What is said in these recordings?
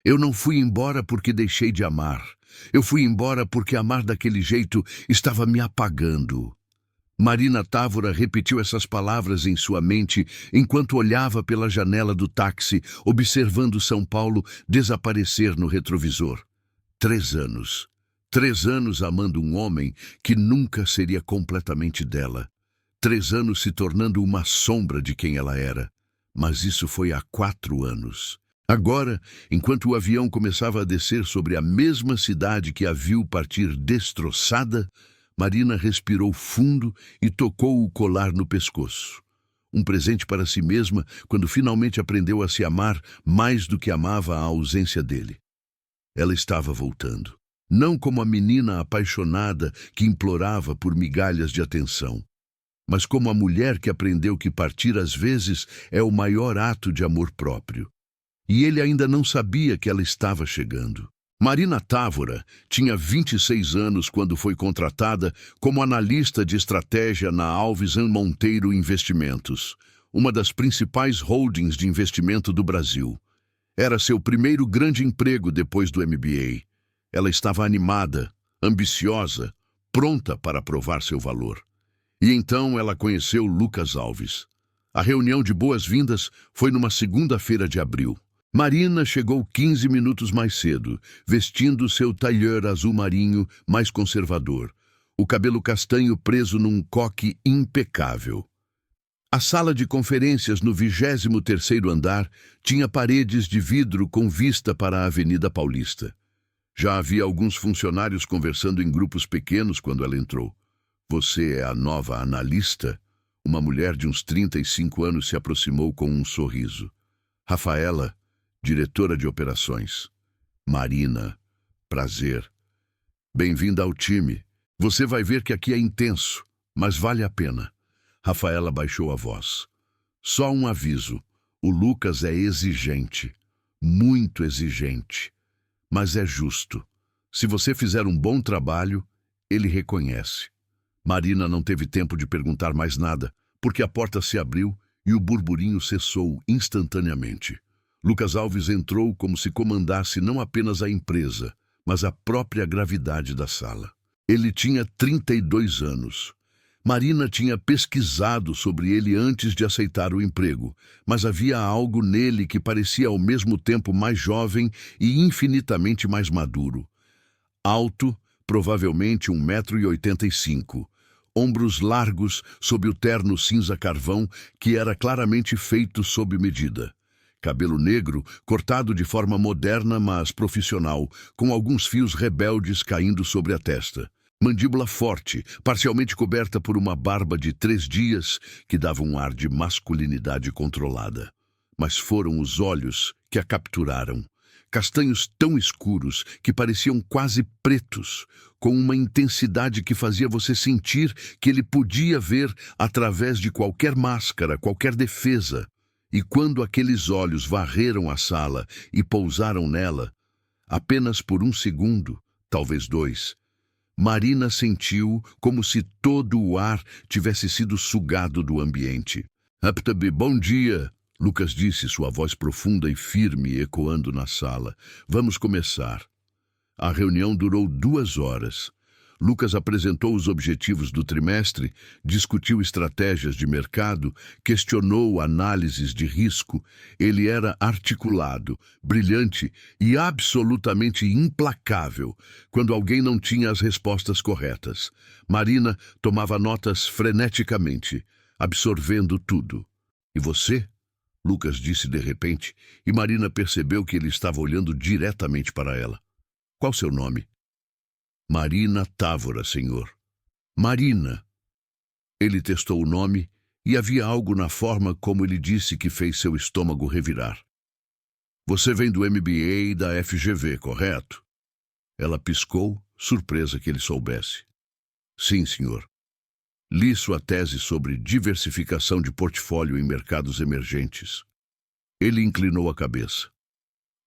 Eu não fui embora porque deixei de amar. Eu fui embora porque amar daquele jeito estava me apagando. Marina Távora repetiu essas palavras em sua mente enquanto olhava pela janela do táxi, observando São Paulo desaparecer no retrovisor. 3 anos. 3 anos amando um homem que nunca seria completamente dela. 3 anos se tornando uma sombra de quem ela era. Mas isso foi há 4 anos. Agora, enquanto o avião começava a descer sobre a mesma cidade que a viu partir destroçada, Marina respirou fundo e tocou o colar no pescoço. Um presente para si mesma quando finalmente aprendeu a se amar mais do que amava a ausência dele. Ela estava voltando. Não como a menina apaixonada que implorava por migalhas de atenção, mas como a mulher que aprendeu que partir às vezes é o maior ato de amor próprio. E ele ainda não sabia que ela estava chegando. Marina Távora tinha 26 anos quando foi contratada como analista de estratégia na Alves Monteiro Investimentos, uma das principais holdings de investimento do Brasil. Era seu primeiro grande emprego depois do MBA. Ela estava animada, ambiciosa, pronta para provar seu valor. E então ela conheceu Lucas Alves. A reunião de boas-vindas foi numa segunda-feira de abril. Marina chegou 15 minutos mais cedo, vestindo seu tailleur azul marinho mais conservador, o cabelo castanho preso num coque impecável. A sala de conferências no 23º andar tinha paredes de vidro com vista para a Avenida Paulista. Já havia alguns funcionários conversando em grupos pequenos quando ela entrou. "Você é a nova analista?" Uma mulher de uns 35 anos se aproximou com um sorriso. "Rafaela, diretora de operações." "Marina, prazer." "Bem-vinda ao time. Você vai ver que aqui é intenso, mas vale a pena." Rafaela baixou a voz. "Só um aviso. O Lucas é exigente. Muito exigente. Mas é justo. Se você fizer um bom trabalho, ele reconhece." Marina não teve tempo de perguntar mais nada, porque a porta se abriu e o burburinho cessou instantaneamente. Lucas Alves entrou como se comandasse não apenas a empresa, mas a própria gravidade da sala. Ele tinha 32 anos. Marina tinha pesquisado sobre ele antes de aceitar o emprego, mas havia algo nele que parecia ao mesmo tempo mais jovem e infinitamente mais maduro. Alto, provavelmente 1,85 m, ombros largos sob o terno cinza carvão que era claramente feito sob medida. Cabelo negro, cortado de forma moderna, mas profissional, com alguns fios rebeldes caindo sobre a testa. Mandíbula forte, parcialmente coberta por uma barba de 3 dias, que dava um ar de masculinidade controlada. Mas foram os olhos que a capturaram. Castanhos tão escuros que pareciam quase pretos, com uma intensidade que fazia você sentir que ele podia ver através de qualquer máscara, qualquer defesa. E quando aqueles olhos varreram a sala e pousaram nela, apenas por 1 segundo, talvez 2, Marina sentiu como se todo o ar tivesse sido sugado do ambiente. "Bom dia", Lucas disse, sua voz profunda e firme ecoando na sala. "Vamos começar." A reunião durou 2 horas. Lucas apresentou os objetivos do trimestre, discutiu estratégias de mercado, questionou análises de risco. Ele era articulado, brilhante e absolutamente implacável quando alguém não tinha as respostas corretas. Marina tomava notas freneticamente, absorvendo tudo. "E você?" Lucas disse de repente, e Marina percebeu que ele estava olhando diretamente para ela. "Qual seu nome?" "Marina Távora, senhor." "Marina." Ele testou o nome e havia algo na forma como ele disse que fez seu estômago revirar. "Você vem do MBA da FGV, correto?" Ela piscou, surpresa que ele soubesse. "Sim, senhor. Li sua tese sobre diversificação de portfólio em mercados emergentes." Ele inclinou a cabeça.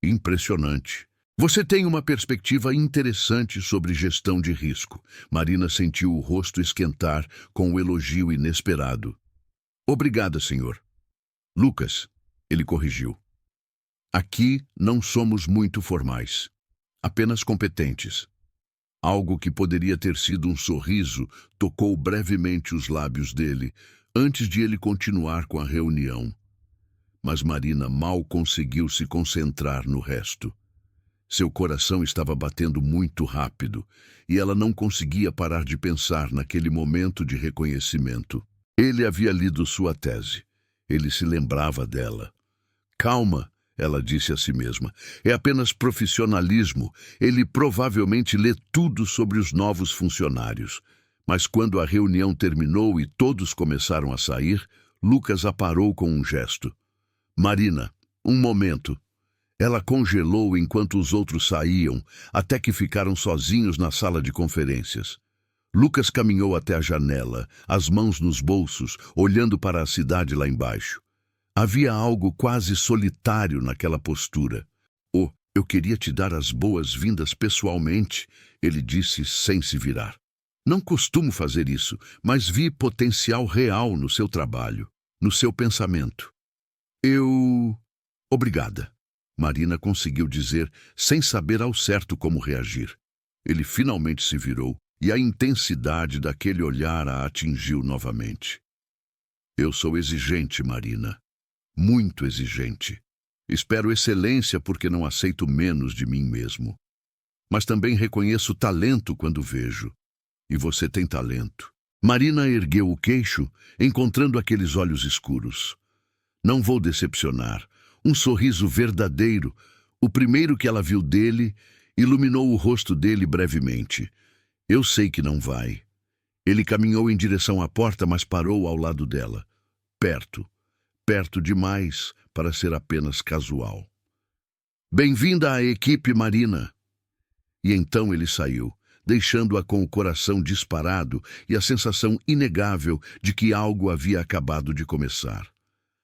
"Impressionante. Você tem uma perspectiva interessante sobre gestão de risco." Marina sentiu o rosto esquentar com o elogio inesperado. "Obrigada, senhor." "Lucas", ele corrigiu. Aqui não somos muito formais, apenas competentes. Algo que poderia ter sido um sorriso tocou brevemente os lábios dele, antes de ele continuar com a reunião. Mas Marina mal conseguiu se concentrar no resto. Seu coração estava batendo muito rápido, e ela não conseguia parar de pensar naquele momento de reconhecimento. Ele havia lido sua tese. Ele se lembrava dela. Calma, ela disse a si mesma. É apenas profissionalismo. Ele provavelmente lê tudo sobre os novos funcionários. Mas quando a reunião terminou e todos começaram a sair, Lucas a parou com um gesto. Marina, um momento. Ela congelou enquanto os outros saíam, até que ficaram sozinhos na sala de conferências. Lucas caminhou até a janela, as mãos nos bolsos, olhando para a cidade lá embaixo. Havia algo quase solitário naquela postura. Oh, eu queria te dar as boas-vindas pessoalmente, ele disse sem se virar. Não costumo fazer isso, mas vi potencial real no seu trabalho, no seu pensamento. Obrigada. Marina conseguiu dizer, sem saber ao certo como reagir. Ele finalmente se virou, e a intensidade daquele olhar a atingiu novamente. Eu sou exigente, Marina. Muito exigente. Espero excelência porque não aceito menos de mim mesmo. Mas também reconheço talento quando vejo. E você tem talento. Marina ergueu o queixo, encontrando aqueles olhos escuros. Não vou decepcionar. Um sorriso verdadeiro, o primeiro que ela viu dele, iluminou o rosto dele brevemente. Eu sei que não vai. Ele caminhou em direção à porta, mas parou ao lado dela. Perto demais para ser apenas casual. Bem-vinda à equipe, Marina. E então ele saiu, deixando-a com o coração disparado e a sensação inegável de que algo havia acabado de começar.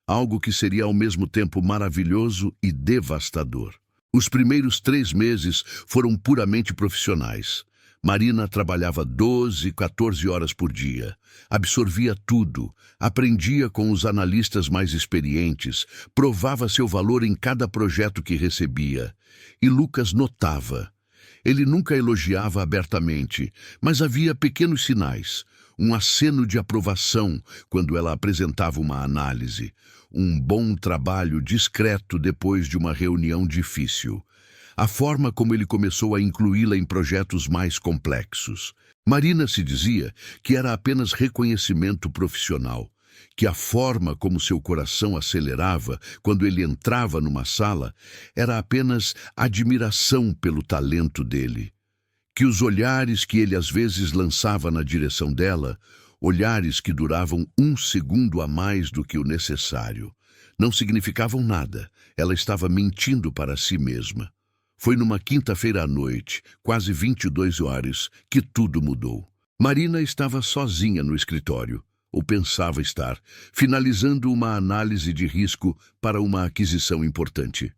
Algo que seria ao mesmo tempo maravilhoso e devastador. Os primeiros 3 meses foram puramente profissionais. Marina trabalhava 12, 14 horas por dia. Absorvia tudo, aprendia com os analistas mais experientes, provava seu valor em cada projeto que recebia. E Lucas notava. Ele nunca elogiava abertamente, mas havia pequenos sinais. Um aceno de aprovação quando ela apresentava uma análise. Um bom trabalho discreto depois de uma reunião difícil. A forma como ele começou a incluí-la em projetos mais complexos. Marina se dizia que era apenas reconhecimento profissional, que a forma como seu coração acelerava quando ele entrava numa sala era apenas admiração pelo talento dele. Que os olhares que ele às vezes lançava na direção dela, olhares que duravam 1 segundo a mais do que o necessário, não significavam nada. Ela estava mentindo para si mesma. Foi numa quinta-feira à noite, quase 22 horas, que tudo mudou. Marina estava sozinha no escritório, ou pensava estar, finalizando uma análise de risco para uma aquisição importante.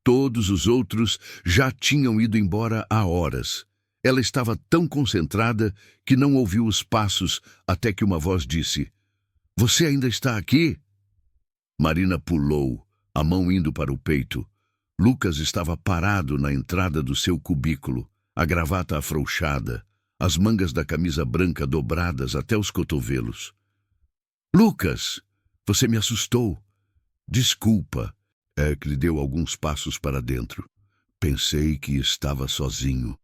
Todos os outros já tinham ido embora há horas. Ela estava tão concentrada que não ouviu os passos até que uma voz disse: "Você ainda está aqui?" Marina pulou, a mão indo para o peito. Lucas estava parado na entrada do seu cubículo, a gravata afrouxada, as mangas da camisa branca dobradas até os cotovelos. "Lucas, você me assustou." "Desculpa." Ele deu alguns passos para dentro. "Pensei que estava sozinho."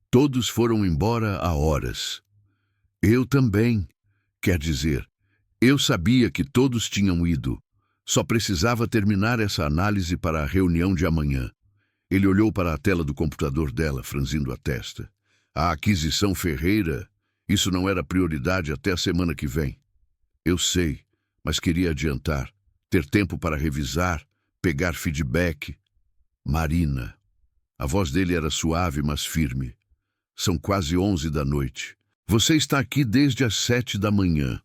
Todos foram embora há horas. Eu também. Quer dizer, eu sabia que todos tinham ido. Só precisava terminar essa análise para a reunião de amanhã. Ele olhou para a tela do computador dela, franzindo a testa. A aquisição Ferreira, isso não era prioridade até a semana que vem. Eu sei, mas queria adiantar, ter tempo para revisar, pegar feedback. Marina. A voz dele era suave, mas firme. São quase 11 da noite. Você está aqui desde as 7 da manhã.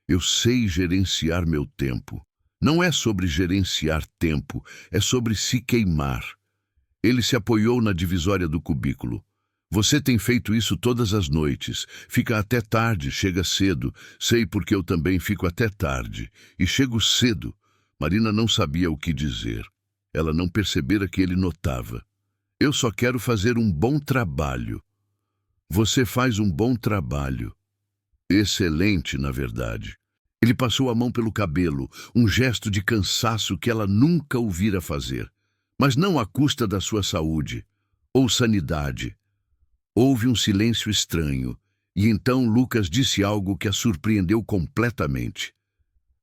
Eu sei gerenciar meu tempo. Não é sobre gerenciar tempo, é sobre se queimar. Ele se apoiou na divisória do cubículo. Você tem feito isso todas as noites. Fica até tarde, chega cedo. Sei porque eu também fico até tarde. E chego cedo. Marina não sabia o que dizer. Ela não percebera que ele notava. Eu só quero fazer um bom trabalho. Você faz um bom trabalho. Excelente, na verdade. Ele passou a mão pelo cabelo, um gesto de cansaço que ela nunca o vira fazer. Mas não à custa da sua saúde ou sanidade. Houve um silêncio estranho, e então Lucas disse algo que a surpreendeu completamente.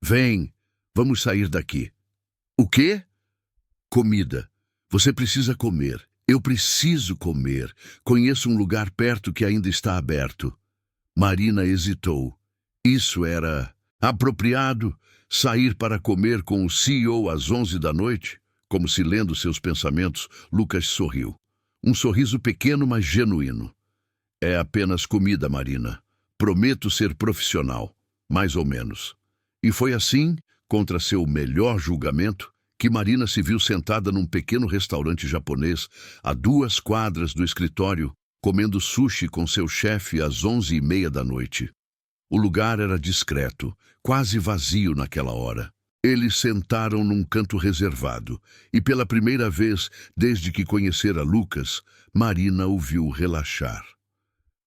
Vem, vamos sair daqui. O quê? Comida. Você precisa comer. Eu preciso comer. Conheço um lugar perto que ainda está aberto. Marina hesitou. Isso era apropriado? Sair para comer com o CEO às 11 da noite? Como se lendo seus pensamentos, Lucas sorriu. Um sorriso pequeno, mas genuíno. É apenas comida, Marina. Prometo ser profissional. Mais ou menos. E foi assim, contra seu melhor julgamento, que Marina se viu sentada num pequeno restaurante japonês, a 2 quadras do escritório, comendo sushi com seu chefe às 11h30 da noite. O lugar era discreto, quase vazio naquela hora. Eles sentaram num canto reservado, e pela primeira vez, desde que conhecera Lucas, Marina o viu relaxar.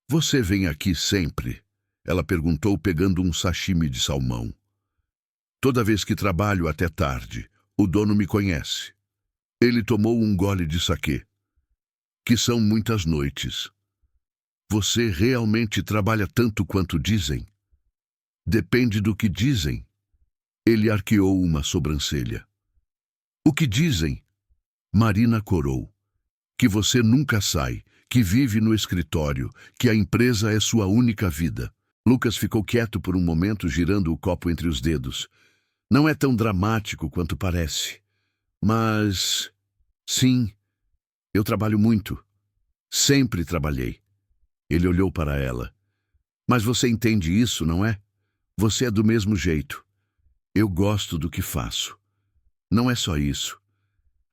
Você vem aqui sempre? Ela perguntou, pegando um sashimi de salmão. Toda vez que trabalho até tarde, o dono me conhece. Ele tomou um gole de saquê. Que são muitas noites. Você realmente trabalha tanto quanto dizem? Depende do que dizem. Ele arqueou uma sobrancelha. O que dizem? Marina corou. Que você nunca sai, que vive no escritório, que a empresa é sua única vida. Lucas ficou quieto por um momento, girando o copo entre os dedos. Não é tão dramático quanto parece. Mas... sim, eu trabalho muito. Sempre trabalhei. Ele olhou para ela. Mas você entende isso, não é? Você é do mesmo jeito. Eu gosto do que faço. Não é só isso.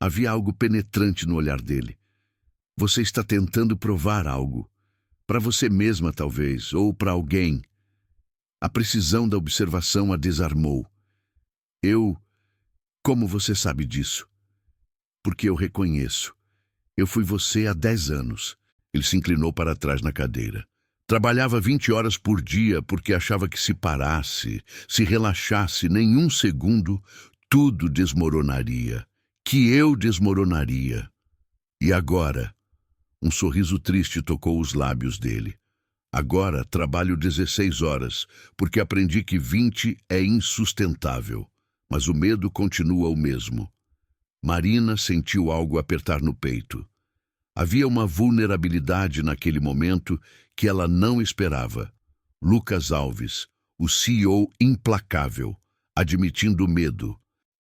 Havia algo penetrante no olhar dele. Você está tentando provar algo. Para você mesma, talvez, ou para alguém. A precisão da observação a desarmou. Como você sabe disso? Porque eu reconheço. Eu fui você há 10 anos. Ele se inclinou para trás na cadeira. Trabalhava 20 horas por dia porque achava que se parasse, se relaxasse nenhum segundo, tudo desmoronaria. Que eu desmoronaria. E agora? Um sorriso triste tocou os lábios dele. Agora trabalho 16 horas, porque aprendi que 20 é insustentável. Mas o medo continua o mesmo. Marina sentiu algo apertar no peito. Havia uma vulnerabilidade naquele momento que ela não esperava. Lucas Alves, o CEO implacável, admitindo medo.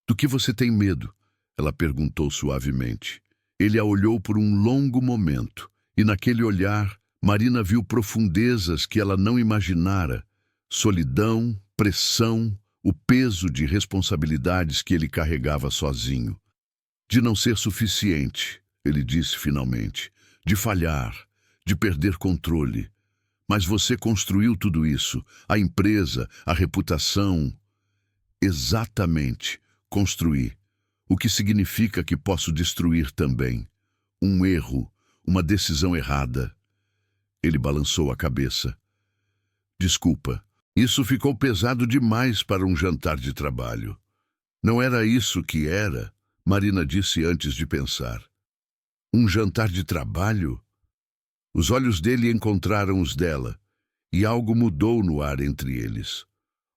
Do que você tem medo? Ela perguntou suavemente. Ele a olhou por um longo momento, e naquele olhar, Marina viu profundezas que ela não imaginara. Solidão, pressão, o peso de responsabilidades que ele carregava sozinho. De não ser suficiente, ele disse finalmente, de falhar, de perder controle. Mas você construiu tudo isso, a empresa, a reputação. Exatamente, construí. O que significa que posso destruir também. Um erro, uma decisão errada. Ele balançou a cabeça. Desculpa, isso ficou pesado demais para um jantar de trabalho. Não era isso que era, Marina disse antes de pensar. Um jantar de trabalho? Os olhos dele encontraram os dela, e algo mudou no ar entre eles.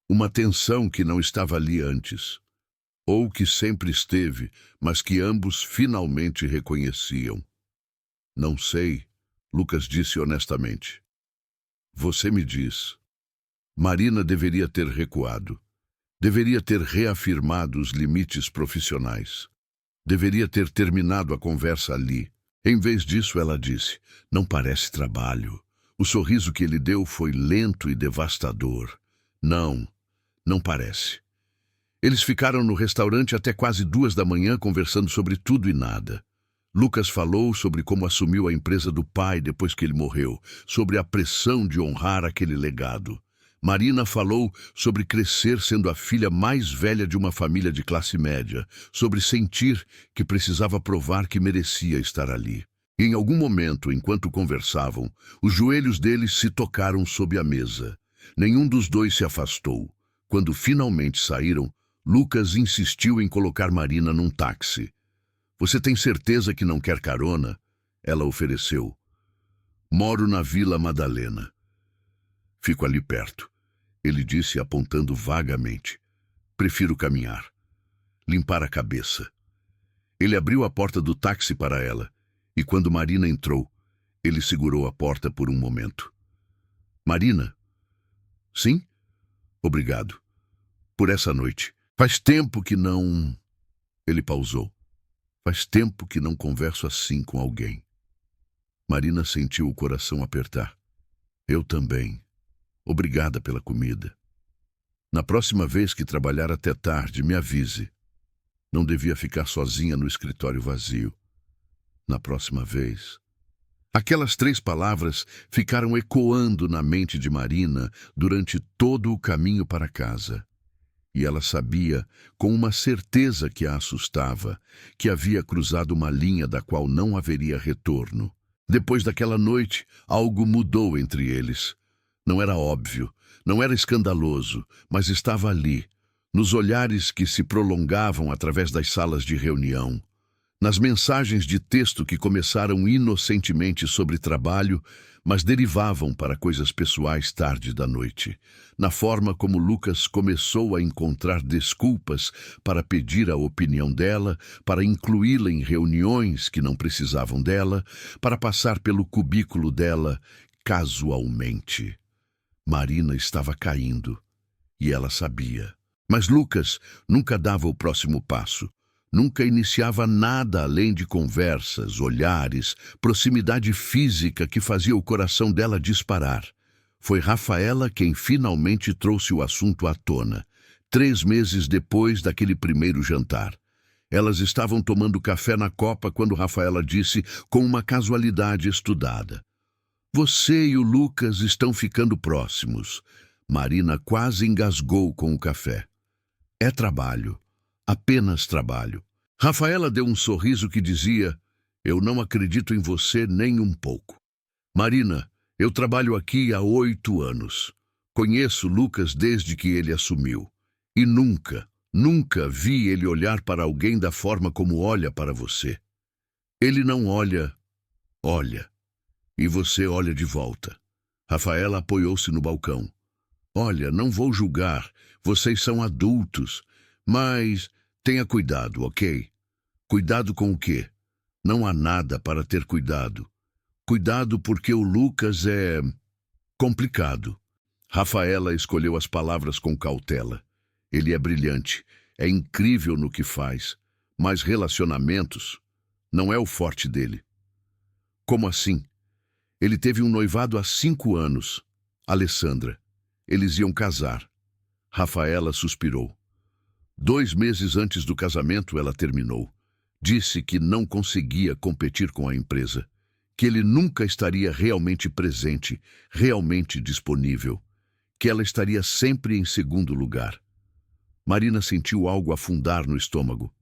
Uma tensão que não estava ali antes. Ou que sempre esteve, mas que ambos finalmente reconheciam. Não sei, Lucas disse honestamente. Você me diz. Marina deveria ter recuado. Deveria ter reafirmado os limites profissionais. Deveria ter terminado a conversa ali. Em vez disso, ela disse, não parece trabalho. O sorriso que ele deu foi lento e devastador. Não, não parece. Eles ficaram no restaurante até quase 2 da manhã conversando sobre tudo e nada. Lucas falou sobre como assumiu a empresa do pai depois que ele morreu, sobre a pressão de honrar aquele legado. Marina falou sobre crescer sendo a filha mais velha de uma família de classe média, sobre sentir que precisava provar que merecia estar ali. E em algum momento, enquanto conversavam, os joelhos deles se tocaram sob a mesa. Nenhum dos dois se afastou. Quando finalmente saíram, Lucas insistiu em colocar Marina num táxi. Você tem certeza que não quer carona? Ela ofereceu. Moro na Vila Madalena. Fico ali perto, ele disse apontando vagamente. Prefiro caminhar. Limpar a cabeça. Ele abriu a porta do táxi para ela, e quando Marina entrou, ele segurou a porta por um momento. Marina? Sim? Obrigado. Por essa noite. Faz tempo que não... Ele pausou. Faz tempo que não converso assim com alguém. Marina sentiu o coração apertar. Eu também. Obrigada pela comida. Na próxima vez que trabalhar até tarde, me avise. Não devia ficar sozinha no escritório vazio. Na próxima vez... Aquelas 3 palavras ficaram ecoando na mente de Marina durante todo o caminho para casa. E ela sabia, com uma certeza que a assustava, que havia cruzado uma linha da qual não haveria retorno. Depois daquela noite, algo mudou entre eles. Não era óbvio, não era escandaloso, mas estava ali, nos olhares que se prolongavam através das salas de reunião, nas mensagens de texto que começaram inocentemente sobre trabalho, mas derivavam para coisas pessoais tarde da noite, na forma como Lucas começou a encontrar desculpas para pedir a opinião dela, para incluí-la em reuniões que não precisavam dela, para passar pelo cubículo dela casualmente. Marina estava caindo, e ela sabia. Mas Lucas nunca dava o próximo passo. Nunca iniciava nada além de conversas, olhares, proximidade física que fazia o coração dela disparar. Foi Rafaela quem finalmente trouxe o assunto à tona, 3 meses depois daquele primeiro jantar. Elas estavam tomando café na copa quando Rafaela disse, com uma casualidade estudada: Você e o Lucas estão ficando próximos. Marina quase engasgou com o café. É trabalho. Apenas trabalho. Rafaela deu um sorriso que dizia: Eu não acredito em você nem um pouco. Marina, eu trabalho aqui há 8 anos. Conheço Lucas desde que ele assumiu. E nunca vi ele olhar para alguém da forma como olha para você. Ele não olha. E você olha de volta. Rafaela apoiou-se no balcão. Olha, não vou julgar. Vocês são adultos. Mas... tenha cuidado, ok? Cuidado com o quê? Não há nada para ter cuidado. Cuidado porque o Lucas é... complicado. Rafaela escolheu as palavras com cautela. Ele é brilhante, é incrível no que faz, mas relacionamentos não é o forte dele. Como assim? Ele teve um noivado há 5 anos. Alessandra. Eles iam casar. Rafaela suspirou. 2 meses antes do casamento, ela terminou. Disse que não conseguia competir com a empresa, que ele nunca estaria realmente presente, realmente disponível, que ela estaria sempre em segundo lugar. Marina sentiu algo afundar no estômago.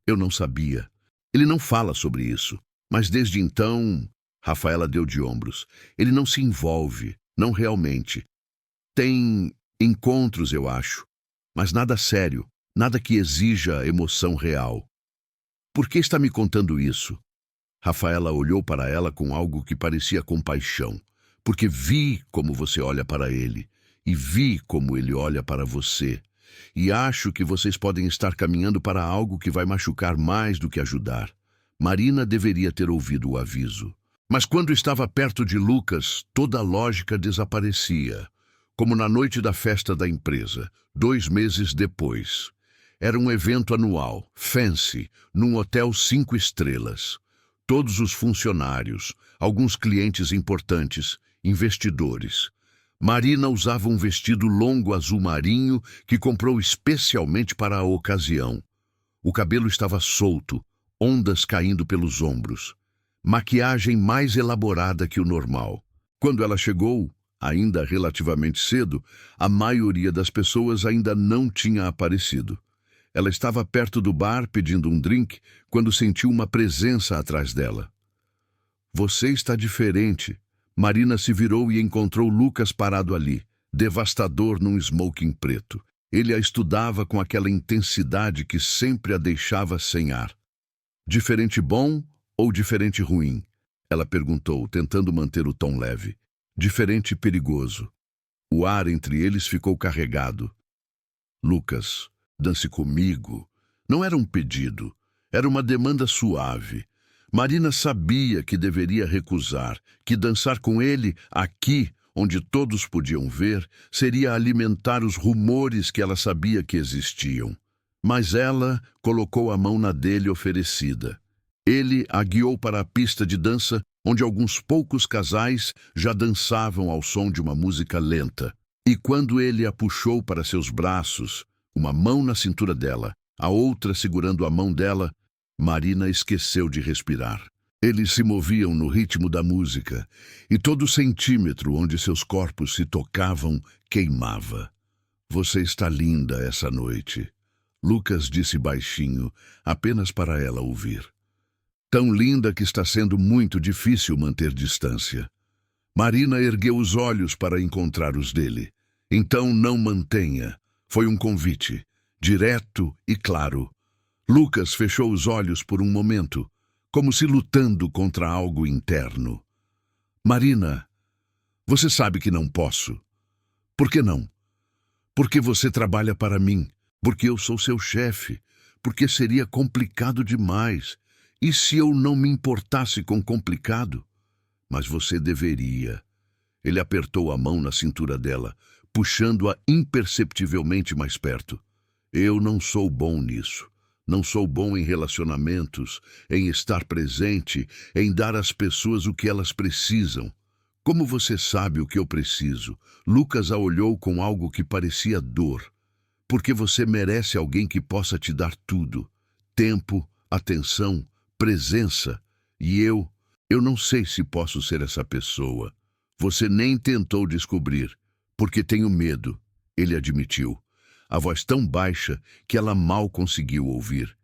Eu não sabia. Ele não fala sobre isso, mas desde então... Rafaela deu de ombros. Ele não se envolve, não realmente. Tem encontros, eu acho, mas nada sério. Nada que exija emoção real. Por que está me contando isso? Rafaela olhou para ela com algo que parecia compaixão. Porque vi como você olha para ele. E vi como ele olha para você. E acho que vocês podem estar caminhando para algo que vai machucar mais do que ajudar. Marina deveria ter ouvido o aviso. Mas quando estava perto de Lucas, toda a lógica desaparecia. Como na noite da festa da empresa, 2 meses depois. Era um evento anual, fancy, num hotel 5 estrelas. Todos os funcionários, alguns clientes importantes, investidores. Marina usava um vestido longo azul marinho que comprou especialmente para a ocasião. O cabelo estava solto, ondas caindo pelos ombros. Maquiagem mais elaborada que o normal. Quando ela chegou, Ainda relativamente cedo, a maioria das pessoas ainda não tinha aparecido. Ela estava perto do bar pedindo um drink quando sentiu uma presença atrás dela. Você está diferente. Marina se virou e encontrou Lucas parado ali, devastador num smoking preto. Ele a estudava com aquela intensidade que sempre a deixava sem ar. Diferente bom ou diferente ruim? Ela perguntou, tentando manter o tom leve. Diferente perigoso. O ar entre eles ficou carregado. Lucas, dance comigo. Não era um pedido, era uma demanda suave. Marina sabia que deveria recusar, que dançar com ele, aqui, onde todos podiam ver, seria alimentar os rumores que ela sabia que existiam. Mas ela colocou a mão na dele oferecida. Ele a guiou para a pista de dança, onde alguns poucos casais já dançavam ao som de uma música lenta. E quando ele a puxou para seus braços, uma mão na cintura dela, a outra segurando a mão dela, Marina esqueceu de respirar. Eles se moviam no ritmo da música, e todo centímetro onde seus corpos se tocavam queimava. Você está linda essa noite, Lucas disse baixinho, apenas para ela ouvir. Tão linda que está sendo muito difícil manter distância. Marina ergueu os olhos para encontrar os dele. Então não mantenha. Foi um convite, direto e claro. Lucas fechou os olhos por um momento, como se lutando contra algo interno. Marina, você sabe que não posso. Por que não? Porque você trabalha para mim, porque eu sou seu chefe, porque seria complicado demais. E se eu não me importasse com complicado? Mas você deveria. Ele apertou a mão na cintura dela, puxando-a imperceptivelmente mais perto. Eu não sou bom nisso. Não sou bom em relacionamentos, em estar presente, em dar às pessoas o que elas precisam. Como você sabe o que eu preciso? Lucas a olhou com algo que parecia dor. Porque você merece alguém que possa te dar tudo. Tempo, atenção, presença. E eu não sei se posso ser essa pessoa. Você nem tentou descobrir, porque tenho medo, ele admitiu. A voz tão baixa que ela mal conseguiu ouvir.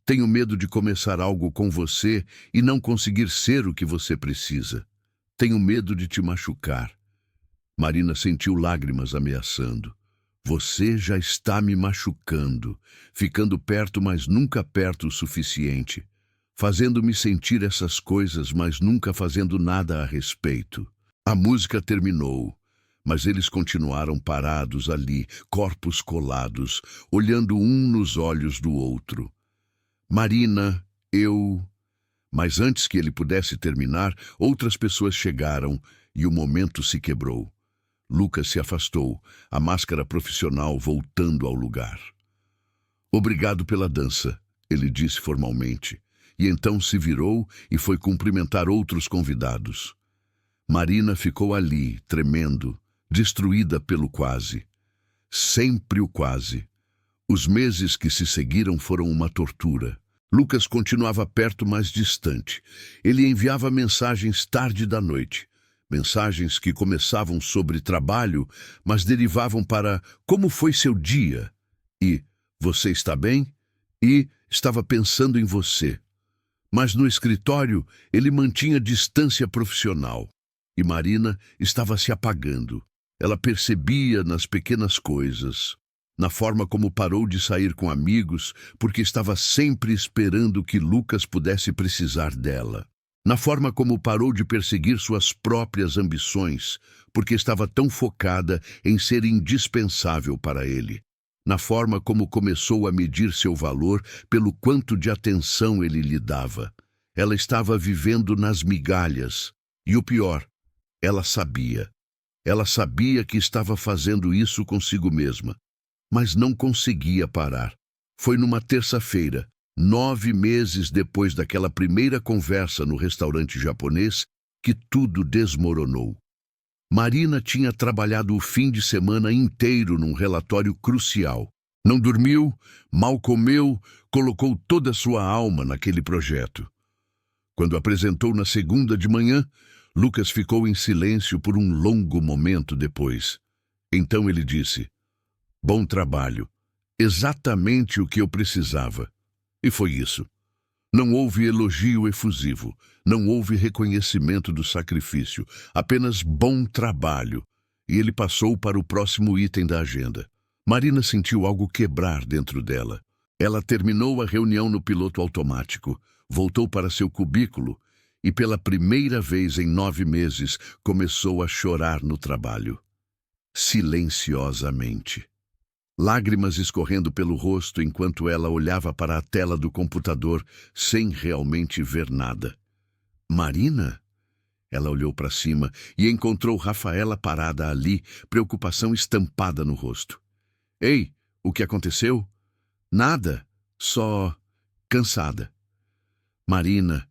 Tenho medo de começar algo com você e não conseguir ser o que você precisa. Tenho medo de te machucar. Marina sentiu lágrimas ameaçando. Você já está me machucando, ficando perto, mas nunca perto o suficiente. Fazendo-me sentir essas coisas, mas nunca fazendo nada a respeito. A música terminou, mas eles continuaram parados ali, corpos colados, olhando um nos olhos do outro. Marina, eu... Mas antes que ele pudesse terminar, outras pessoas chegaram e o momento se quebrou. Lucas se afastou, a máscara profissional voltando ao lugar. Obrigado pela dança, ele disse formalmente. E então se virou e foi cumprimentar outros convidados. Marina ficou ali, tremendo, destruída pelo quase. Sempre o quase. Os meses que se seguiram foram uma tortura. Lucas continuava perto, mas distante. Ele enviava mensagens tarde da noite. Mensagens que começavam sobre trabalho, mas derivavam para como foi seu dia? E você está bem? E estava pensando em você. Mas no escritório ele mantinha distância profissional. E Marina estava se apagando. Ela percebia nas pequenas coisas, na forma como parou de sair com amigos, porque estava sempre esperando que Lucas pudesse precisar dela. Na forma como parou de perseguir suas próprias ambições, porque estava tão focada em ser indispensável para ele. Na forma como começou a medir seu valor pelo quanto de atenção ele lhe dava. Ela estava vivendo nas migalhas. E o pior, ela sabia. Ela sabia que estava fazendo isso consigo mesma, mas não conseguia parar. Foi numa terça-feira, 9 meses depois daquela primeira conversa no restaurante japonês, que tudo desmoronou. Marina tinha trabalhado o fim de semana inteiro num relatório crucial. Não dormiu, mal comeu, colocou toda a sua alma naquele projeto. Quando apresentou na segunda de manhã, Lucas ficou em silêncio por um longo momento depois. Então ele disse: "Bom trabalho. Exatamente o que eu precisava." E foi isso. Não houve elogio efusivo, não houve reconhecimento do sacrifício, apenas bom trabalho. E ele passou para o próximo item da agenda. Marina sentiu algo quebrar dentro dela. Ela terminou a reunião no piloto automático, voltou para seu cubículo e, pela primeira vez em 9 meses, começou a chorar no trabalho. Silenciosamente. Lágrimas escorrendo pelo rosto enquanto ela olhava para a tela do computador sem realmente ver nada. Marina? Ela olhou para cima e encontrou Rafaela parada ali, preocupação estampada no rosto. Ei, o que aconteceu? Nada, só cansada. Marina.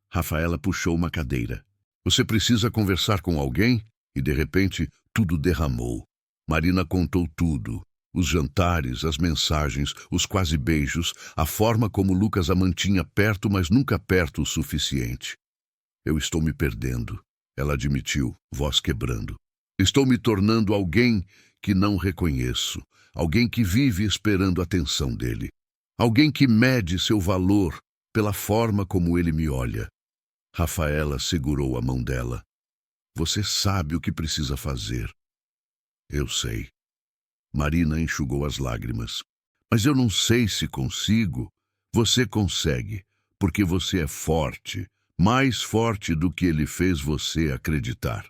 Rafaela puxou uma cadeira. Você precisa conversar com alguém? E de repente tudo derramou. Marina contou tudo. Os jantares, as mensagens, os quase beijos, a forma como Lucas a mantinha perto, mas nunca perto o suficiente. Eu estou me perdendo, ela admitiu, voz quebrando. Estou me tornando alguém que não reconheço, alguém que vive esperando a atenção dele, alguém que mede seu valor pela forma como ele me olha. Rafaela segurou a mão dela. Você sabe o que precisa fazer. Eu sei. Marina enxugou as lágrimas. Mas eu não sei se consigo. Você consegue, porque você é forte, mais forte do que ele fez você acreditar.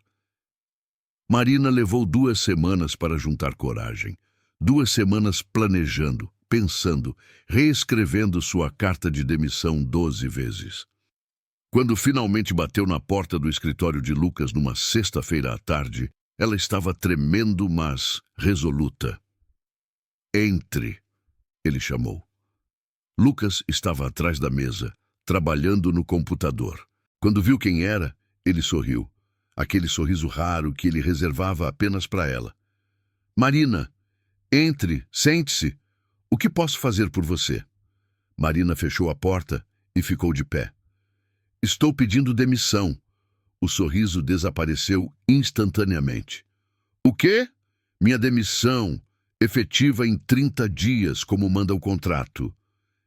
Marina levou 2 semanas para juntar coragem. 2 semanas planejando, pensando, reescrevendo sua carta de demissão 12 vezes. Quando finalmente bateu na porta do escritório de Lucas numa sexta-feira à tarde, ela estava tremendo, mas resoluta. Entre, ele chamou. Lucas estava atrás da mesa, trabalhando no computador. Quando viu quem era, ele sorriu. Aquele sorriso raro que ele reservava apenas para ela. Marina, entre, sente-se. O que posso fazer por você? Marina fechou a porta e ficou de pé. Estou pedindo demissão. O sorriso desapareceu instantaneamente. O quê? Minha demissão, efetiva em 30 dias, como manda o contrato.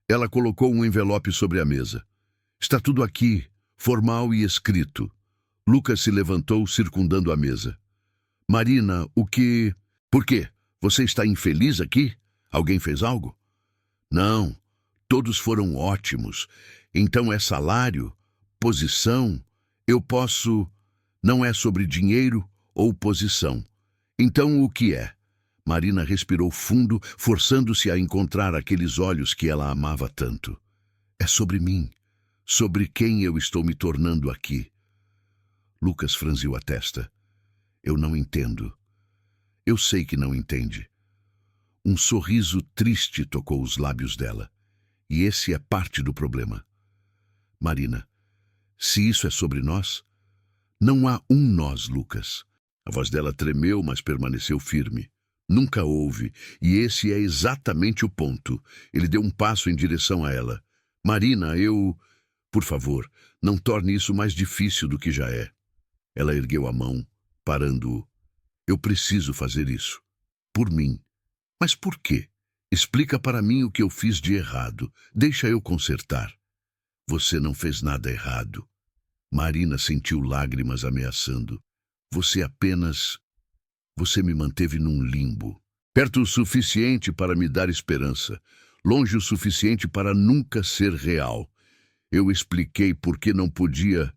Ela colocou um envelope sobre a mesa. Está tudo aqui, formal e escrito. Lucas se levantou, circundando a mesa. Marina, o que... Por quê? Você está infeliz aqui? Alguém fez algo? Não, todos foram ótimos. Então é salário, posição... Eu posso... Não é sobre dinheiro ou posição. Então o que é? Marina respirou fundo, forçando-se a encontrar aqueles olhos que ela amava tanto. É sobre mim, sobre quem eu estou me tornando aqui. Lucas franziu a testa. Eu não entendo. Eu sei que não entende. Um sorriso triste tocou os lábios dela. E esse é parte do problema. Marina, se isso é sobre nós, não há um nós, Lucas. A voz dela tremeu, mas permaneceu firme. Nunca houve, e esse é exatamente o ponto. Ele deu um passo em direção a ela. Marina, eu... Por favor, não torne isso mais difícil do que já é. Ela ergueu a mão, parando-o. Eu preciso fazer isso. Por mim. Mas por quê? Explica para mim o que eu fiz de errado. Deixa eu consertar. Você não fez nada errado. Marina sentiu lágrimas ameaçando. Você apenas... Você me manteve num limbo. Perto o suficiente para me dar esperança. Longe o suficiente para nunca ser real. Eu expliquei por que não podia...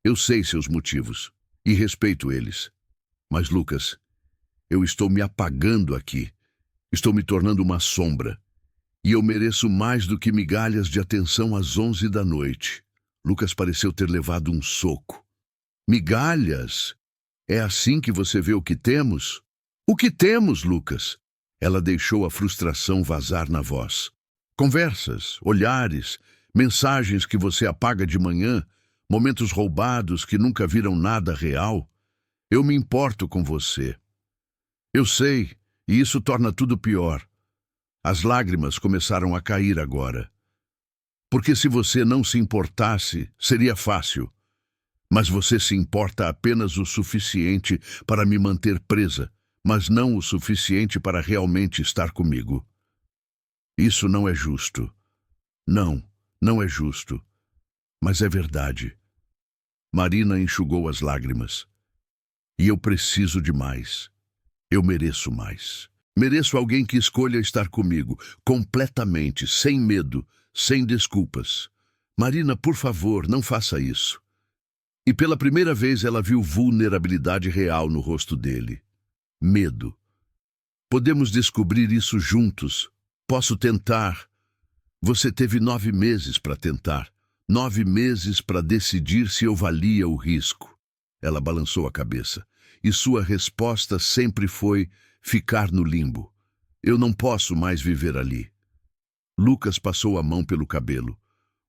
Eu sei seus motivos. E respeito eles. Mas, Lucas, eu estou me apagando aqui. Estou me tornando uma sombra. E eu mereço mais do que migalhas de atenção às 11 da noite. Lucas pareceu ter levado um soco. Migalhas? É assim que você vê o que temos? O que temos, Lucas? Ela deixou a frustração vazar na voz. Conversas, olhares, mensagens que você apaga de manhã, momentos roubados que nunca viram nada real. Eu me importo com você. Eu sei, e isso torna tudo pior. As lágrimas começaram a cair agora. Porque se você não se importasse, seria fácil. Mas você se importa apenas o suficiente para me manter presa, mas não o suficiente para realmente estar comigo. Isso não é justo. Não, não é justo. Mas é verdade. Marina enxugou as lágrimas. E eu preciso de mais. Eu mereço mais. Mereço alguém que escolha estar comigo, completamente, sem medo, sem desculpas. Marina, por favor, não faça isso. E pela primeira vez ela viu vulnerabilidade real no rosto dele. Medo. Podemos descobrir isso juntos. Posso tentar. Você teve 9 meses para tentar. 9 meses para decidir se eu valia o risco. Ela balançou a cabeça. E sua resposta sempre foi ficar no limbo. Eu não posso mais viver ali. Lucas passou a mão pelo cabelo.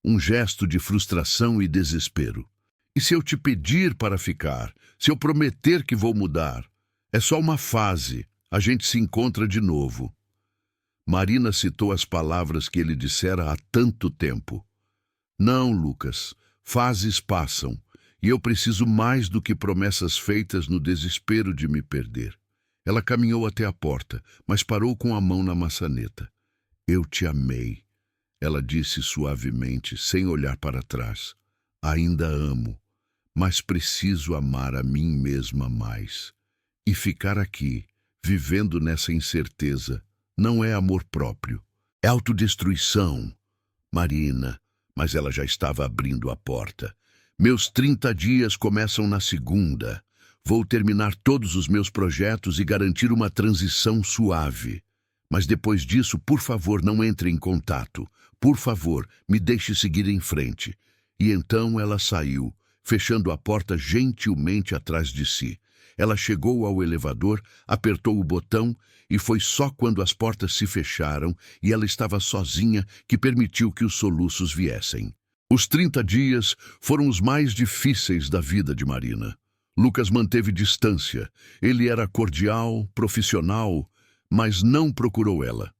Um gesto de frustração e desespero. E se eu te pedir para ficar? Se eu prometer que vou mudar? É só uma fase. A gente se encontra de novo. Marina citou as palavras que ele dissera há tanto tempo. Não, Lucas. Fases passam. E eu preciso mais do que promessas feitas no desespero de me perder. Ela caminhou até a porta, mas parou com a mão na maçaneta. Eu te amei, ela disse suavemente, sem olhar para trás. Ainda amo, mas preciso amar a mim mesma mais. E ficar aqui, vivendo nessa incerteza, não é amor próprio. É autodestruição. Marina, mas ela já estava abrindo a porta. Meus 30 dias começam na segunda. Vou terminar todos os meus projetos e garantir uma transição suave. Mas depois disso, por favor, não entre em contato. Por favor, me deixe seguir em frente. E então ela saiu, fechando a porta gentilmente atrás de si. Ela chegou ao elevador, apertou o botão e foi só quando as portas se fecharam e ela estava sozinha que permitiu que os soluços viessem. Os 30 dias foram os mais difíceis da vida de Marina. Lucas manteve distância. Ele era cordial, profissional, mas não procurou ela.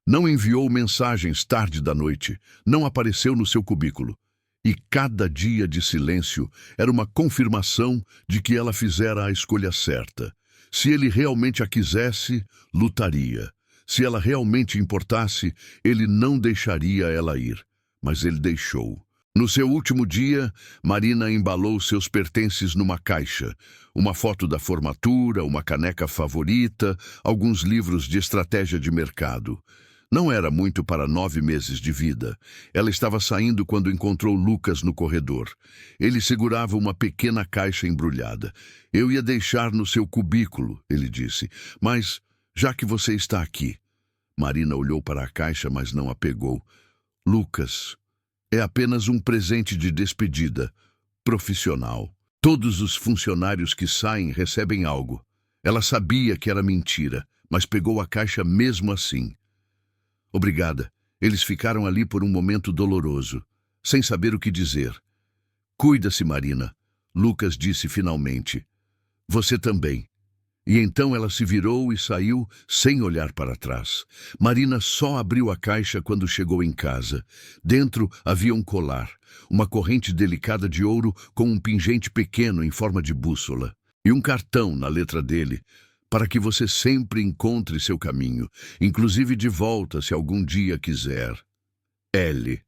Não enviou mensagens tarde da noite, não apareceu no seu cubículo. E cada dia de silêncio era uma confirmação de que ela fizera a escolha certa. Se ele realmente a quisesse, lutaria. Se ela realmente importasse, ele não deixaria ela ir. Mas ele deixou. No seu último dia, Marina embalou seus pertences numa caixa. Uma foto da formatura, uma caneca favorita, alguns livros de estratégia de mercado. Não era muito para 9 meses de vida. Ela estava saindo quando encontrou Lucas no corredor. Ele segurava uma pequena caixa embrulhada. Eu ia deixar no seu cubículo, ele disse. Mas, já que você está aqui... Marina olhou para a caixa, mas não a pegou. Lucas... É apenas um presente de despedida, profissional. Todos os funcionários que saem recebem algo. Ela sabia que era mentira, mas pegou a caixa mesmo assim. Obrigada. Eles ficaram ali por um momento doloroso, sem saber o que dizer. Cuida-se, Marina, Lucas disse finalmente. Você também. E então ela se virou e saiu sem olhar para trás. Marina só abriu a caixa quando chegou em casa. Dentro havia um colar, uma corrente delicada de ouro com um pingente pequeno em forma de bússola. E um cartão na letra dele, para que você sempre encontre seu caminho, inclusive de volta se algum dia quiser. L.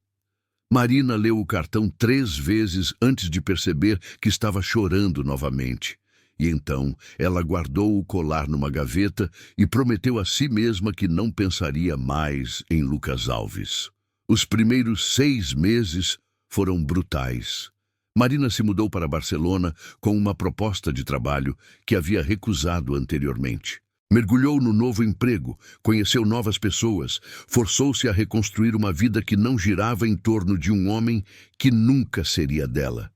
Marina leu o cartão 3 vezes antes de perceber que estava chorando novamente. E então ela guardou o colar numa gaveta e prometeu a si mesma que não pensaria mais em Lucas Alves. Os primeiros 6 meses foram brutais. Marina se mudou para Barcelona com uma proposta de trabalho que havia recusado anteriormente. Mergulhou no novo emprego, conheceu novas pessoas, forçou-se a reconstruir uma vida que não girava em torno de um homem que nunca seria dela.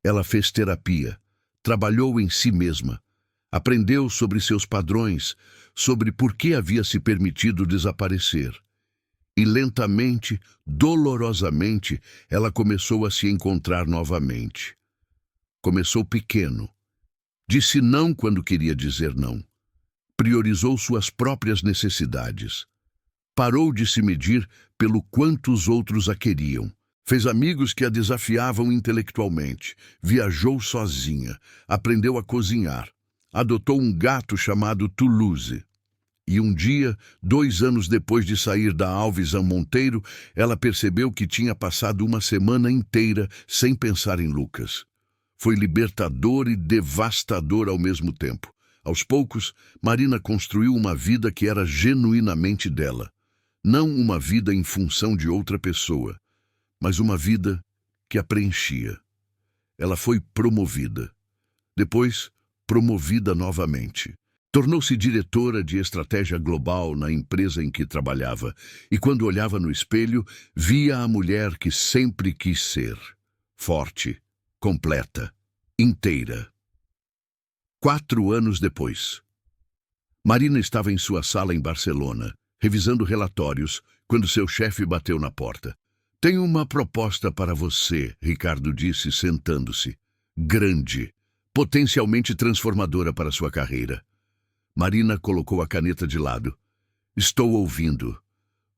Ela fez terapia. Trabalhou em si mesma, aprendeu sobre seus padrões, sobre por que havia se permitido desaparecer. E lentamente, dolorosamente, ela começou a se encontrar novamente. Começou pequeno. Disse não quando queria dizer não. Priorizou suas próprias necessidades. Parou de se medir pelo quanto os outros a queriam. Fez amigos que a desafiavam intelectualmente, viajou sozinha, aprendeu a cozinhar, adotou um gato chamado Toulouse. E um dia, 2 anos depois de sair da Alves Monteiro, ela percebeu que tinha passado uma semana inteira sem pensar em Lucas. Foi libertador e devastador ao mesmo tempo. Aos poucos, Marina construiu uma vida que era genuinamente dela. Não uma vida em função de outra pessoa, mas uma vida que a preenchia. Ela foi promovida. Depois, promovida novamente. Tornou-se diretora de estratégia global na empresa em que trabalhava e, quando olhava no espelho, via a mulher que sempre quis ser. Forte, completa, inteira. 4 anos depois. Marina estava em sua sala em Barcelona, revisando relatórios, quando seu chefe bateu na porta. Tenho uma proposta para você, Ricardo disse, sentando-se. Grande, potencialmente transformadora para sua carreira. Marina colocou a caneta de lado. Estou ouvindo.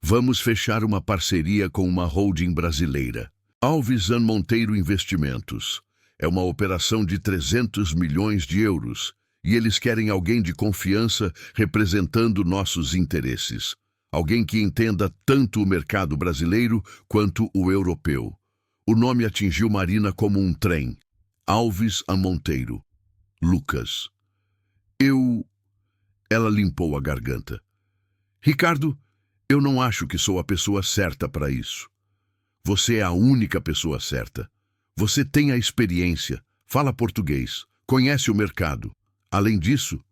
Vamos fechar uma parceria com uma holding brasileira. Alves Monteiro Investimentos. É uma operação de 300 milhões de euros e eles querem alguém de confiança representando nossos interesses. Alguém que entenda tanto o mercado brasileiro quanto o europeu. O nome atingiu Marina como um trem. Alves Monteiro. Lucas. Ela limpou a garganta. Ricardo, eu não acho que sou a pessoa certa para isso. Você é a única pessoa certa. Você tem a experiência, fala português, conhece o mercado. Além disso,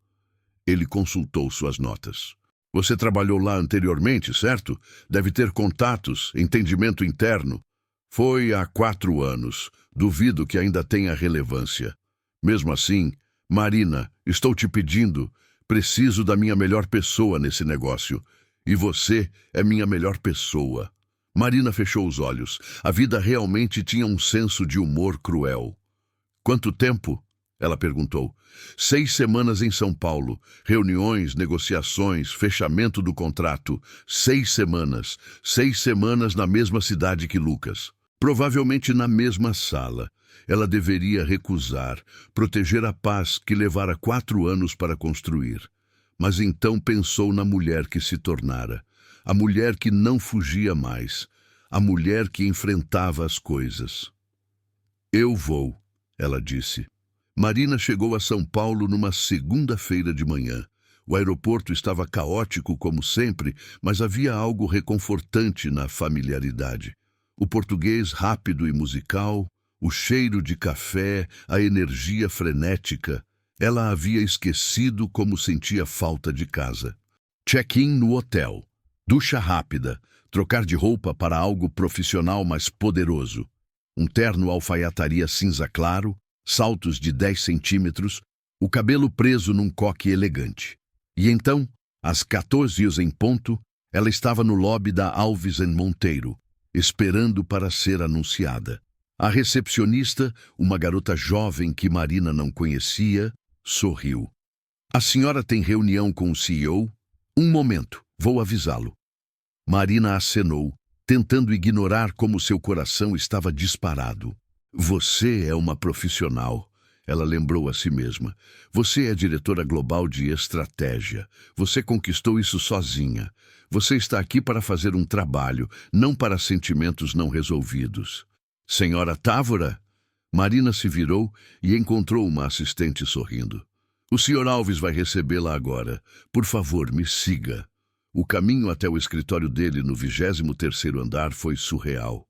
ele consultou suas notas. Você trabalhou lá anteriormente, certo? Deve ter contatos, entendimento interno. Foi há 4 anos. Duvido que ainda tenha relevância. Mesmo assim, Marina, estou te pedindo, preciso da minha melhor pessoa nesse negócio. E você é minha melhor pessoa. Marina fechou os olhos. A vida realmente tinha um senso de humor cruel. Quanto tempo? Ela perguntou. 6 semanas em São Paulo. Reuniões, negociações, fechamento do contrato. 6 semanas. 6 semanas na mesma cidade que Lucas. Provavelmente na mesma sala. Ela deveria recusar, proteger a paz que levara 4 anos para construir. Mas então pensou na mulher que se tornara. A mulher que não fugia mais. A mulher que enfrentava as coisas. Eu vou, ela disse. Marina chegou a São Paulo numa segunda-feira de manhã. O aeroporto estava caótico como sempre, mas havia algo reconfortante na familiaridade. O português rápido e musical, o cheiro de café, a energia frenética. Ela havia esquecido como sentia falta de casa. Check-in no hotel. Ducha rápida, trocar de roupa para algo profissional mais poderoso. Um terno alfaiataria cinza claro, saltos de 10 centímetros, o cabelo preso num coque elegante. E então, às 14 em ponto, ela estava no lobby da Alves Monteiro, esperando para ser anunciada. A recepcionista, uma garota jovem que Marina não conhecia, sorriu. A senhora tem reunião com o CEO? Um momento, vou avisá-lo. Marina acenou, tentando ignorar como seu coração estava disparado. Você é uma profissional, ela lembrou a si mesma. Você é diretora global de estratégia. Você conquistou isso sozinha. Você está aqui para fazer um trabalho, não para sentimentos não resolvidos. Senhora Távora? Marina se virou e encontrou uma assistente sorrindo. O Sr. Alves vai recebê-la agora. Por favor, me siga. O caminho até o escritório dele no 23º andar foi surreal.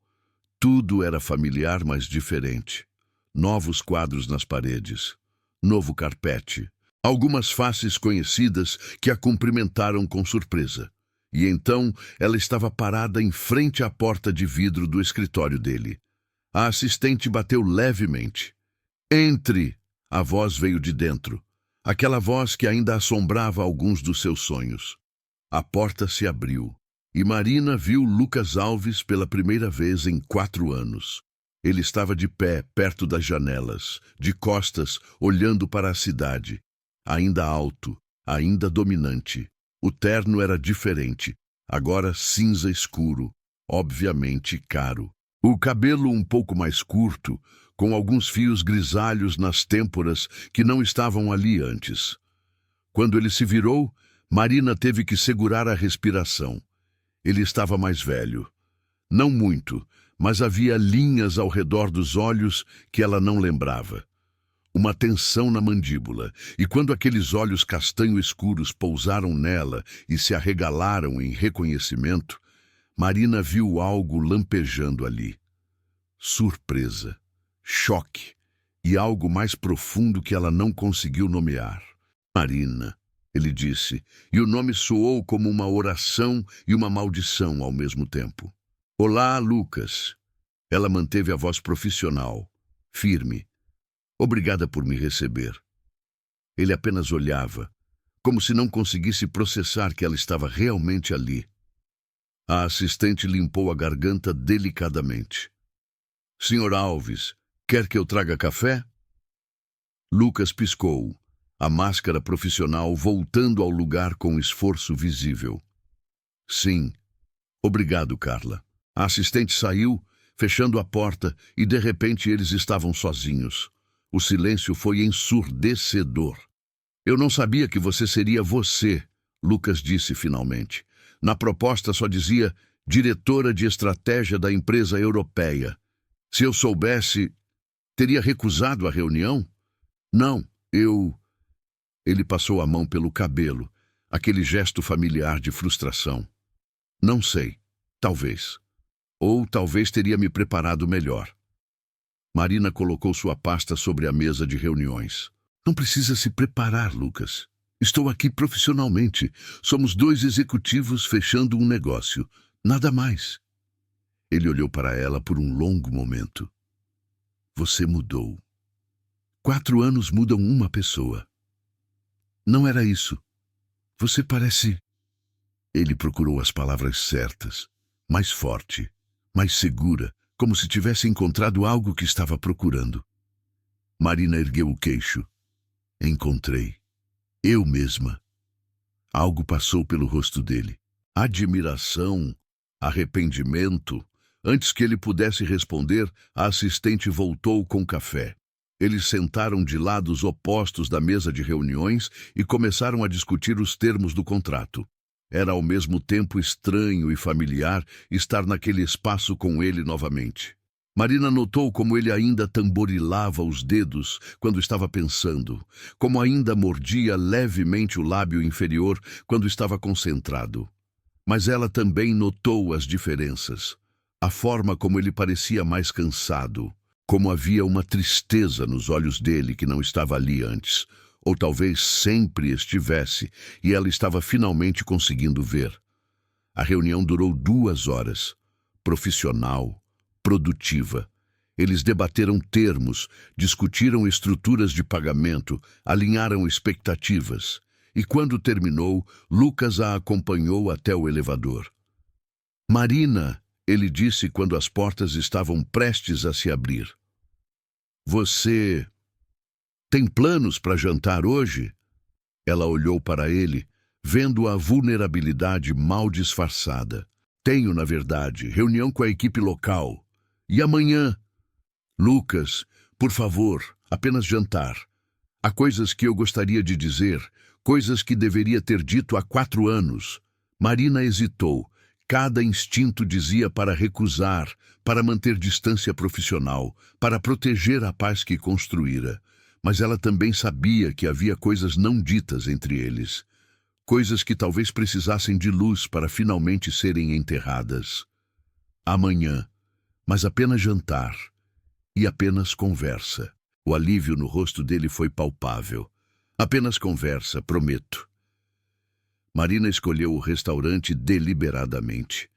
Tudo era familiar, mas diferente. Novos quadros nas paredes. Novo carpete. Algumas faces conhecidas que a cumprimentaram com surpresa. E então ela estava parada em frente à porta de vidro do escritório dele. A assistente bateu levemente. Entre! A voz veio de dentro. Aquela voz que ainda assombrava alguns dos seus sonhos. A porta se abriu e Marina viu Lucas Alves pela primeira vez em 4 anos. Ele estava de pé, perto das janelas, de costas, olhando para a cidade. Ainda alto, ainda dominante. O terno era diferente, agora cinza escuro, obviamente caro. O cabelo um pouco mais curto, com alguns fios grisalhos nas têmporas que não estavam ali antes. Quando ele se virou, Marina teve que segurar a respiração. Ele estava mais velho. Não muito, mas havia linhas ao redor dos olhos que ela não lembrava. Uma tensão na mandíbula, e quando aqueles olhos castanho escuros pousaram nela e se arregalaram em reconhecimento, Marina viu algo lampejando ali. Surpresa, choque e algo mais profundo que ela não conseguiu nomear. Marina, ele disse, e o nome soou como uma oração e uma maldição ao mesmo tempo. Olá, Lucas. Ela manteve a voz profissional, firme. Obrigada por me receber. Ele apenas olhava, como se não conseguisse processar que ela estava realmente ali. A assistente limpou a garganta delicadamente. Senhor Alves, quer que eu traga café? Lucas piscou, a máscara profissional voltando ao lugar com esforço visível. Sim. Obrigado, Carla. A assistente saiu, fechando a porta, e de repente eles estavam sozinhos. O silêncio foi ensurdecedor. Eu não sabia que você seria você, Lucas disse finalmente. Na proposta só dizia diretora de estratégia da empresa europeia. Se eu soubesse, teria recusado a reunião? Não, eu... Ele passou a mão pelo cabelo, aquele gesto familiar de frustração. Não sei, talvez. Ou talvez teria me preparado melhor. Marina colocou sua pasta sobre a mesa de reuniões. Não precisa se preparar, Lucas. Estou aqui profissionalmente. Somos dois executivos fechando um negócio. Nada mais. Ele olhou para ela por um longo momento. Você mudou. 4 anos mudam uma pessoa. Não era isso. Você parece... Ele procurou as palavras certas. Mais forte, mais segura, como se tivesse encontrado algo que estava procurando. Marina ergueu o queixo. Encontrei. Eu mesma. Algo passou pelo rosto dele. Admiração, arrependimento. Antes que ele pudesse responder, a assistente voltou com café. Eles sentaram de lados opostos da mesa de reuniões e começaram a discutir os termos do contrato. Era ao mesmo tempo estranho e familiar estar naquele espaço com ele novamente. Marina notou como ele ainda tamborilava os dedos quando estava pensando, como ainda mordia levemente o lábio inferior quando estava concentrado. Mas ela também notou as diferenças. A forma como ele parecia mais cansado, como havia uma tristeza nos olhos dele que não estava ali antes, ou talvez sempre estivesse, e ela estava finalmente conseguindo ver. A reunião durou 2 horas, profissional, produtiva. Eles debateram termos, discutiram estruturas de pagamento, alinharam expectativas. E quando terminou, Lucas a acompanhou até o elevador. Marina, ele disse quando as portas estavam prestes a se abrir. Você tem planos para jantar hoje? Ela olhou para ele, vendo a vulnerabilidade mal disfarçada. Tenho, na verdade, reunião com a equipe local. E amanhã? Lucas, por favor, apenas jantar. Há coisas que eu gostaria de dizer, coisas que deveria ter dito há 4 anos. Marina hesitou. Cada instinto dizia para recusar, para manter distância profissional, para proteger a paz que construíra. Mas ela também sabia que havia coisas não ditas entre eles. Coisas que talvez precisassem de luz para finalmente serem enterradas. Amanhã, mas apenas jantar. E apenas conversa. O alívio no rosto dele foi palpável. Apenas conversa, prometo. Marina escolheu o restaurante deliberadamente.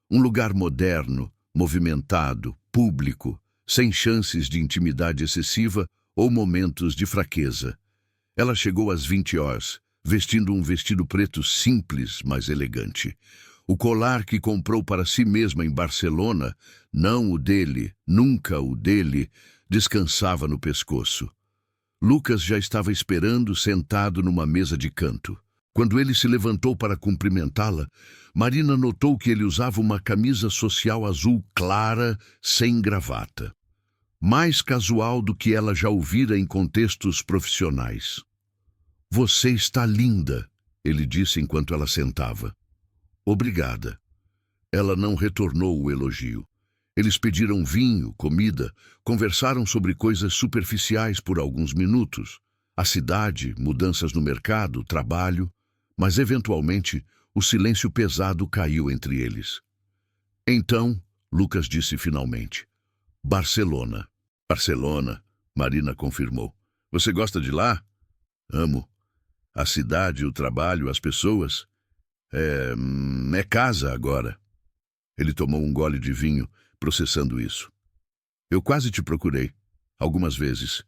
Um lugar moderno, movimentado, público, sem chances de intimidade excessiva ou momentos de fraqueza. Ela chegou às 20 horas, vestindo um vestido preto simples, mas elegante. O colar que comprou para si mesma em Barcelona, não o dele, nunca o dele, descansava no pescoço. Lucas já estava esperando sentado numa mesa de canto. Quando ele se levantou para cumprimentá-la, Marina notou que ele usava uma camisa social azul clara, sem gravata. Mais casual do que ela já ouvira em contextos profissionais. "Você está linda", ele disse enquanto ela sentava. "Obrigada." Ela não retornou o elogio. Eles pediram vinho, comida, conversaram sobre coisas superficiais por alguns minutos. A cidade, mudanças no mercado, trabalho. Mas, eventualmente, o silêncio pesado caiu entre eles. "Então", Lucas disse finalmente, "Barcelona." "Barcelona", Marina confirmou. "Você gosta de lá?" "Amo. A cidade, o trabalho, as pessoas. É casa agora." Ele tomou um gole de vinho, processando isso. "Eu quase te procurei. Algumas vezes.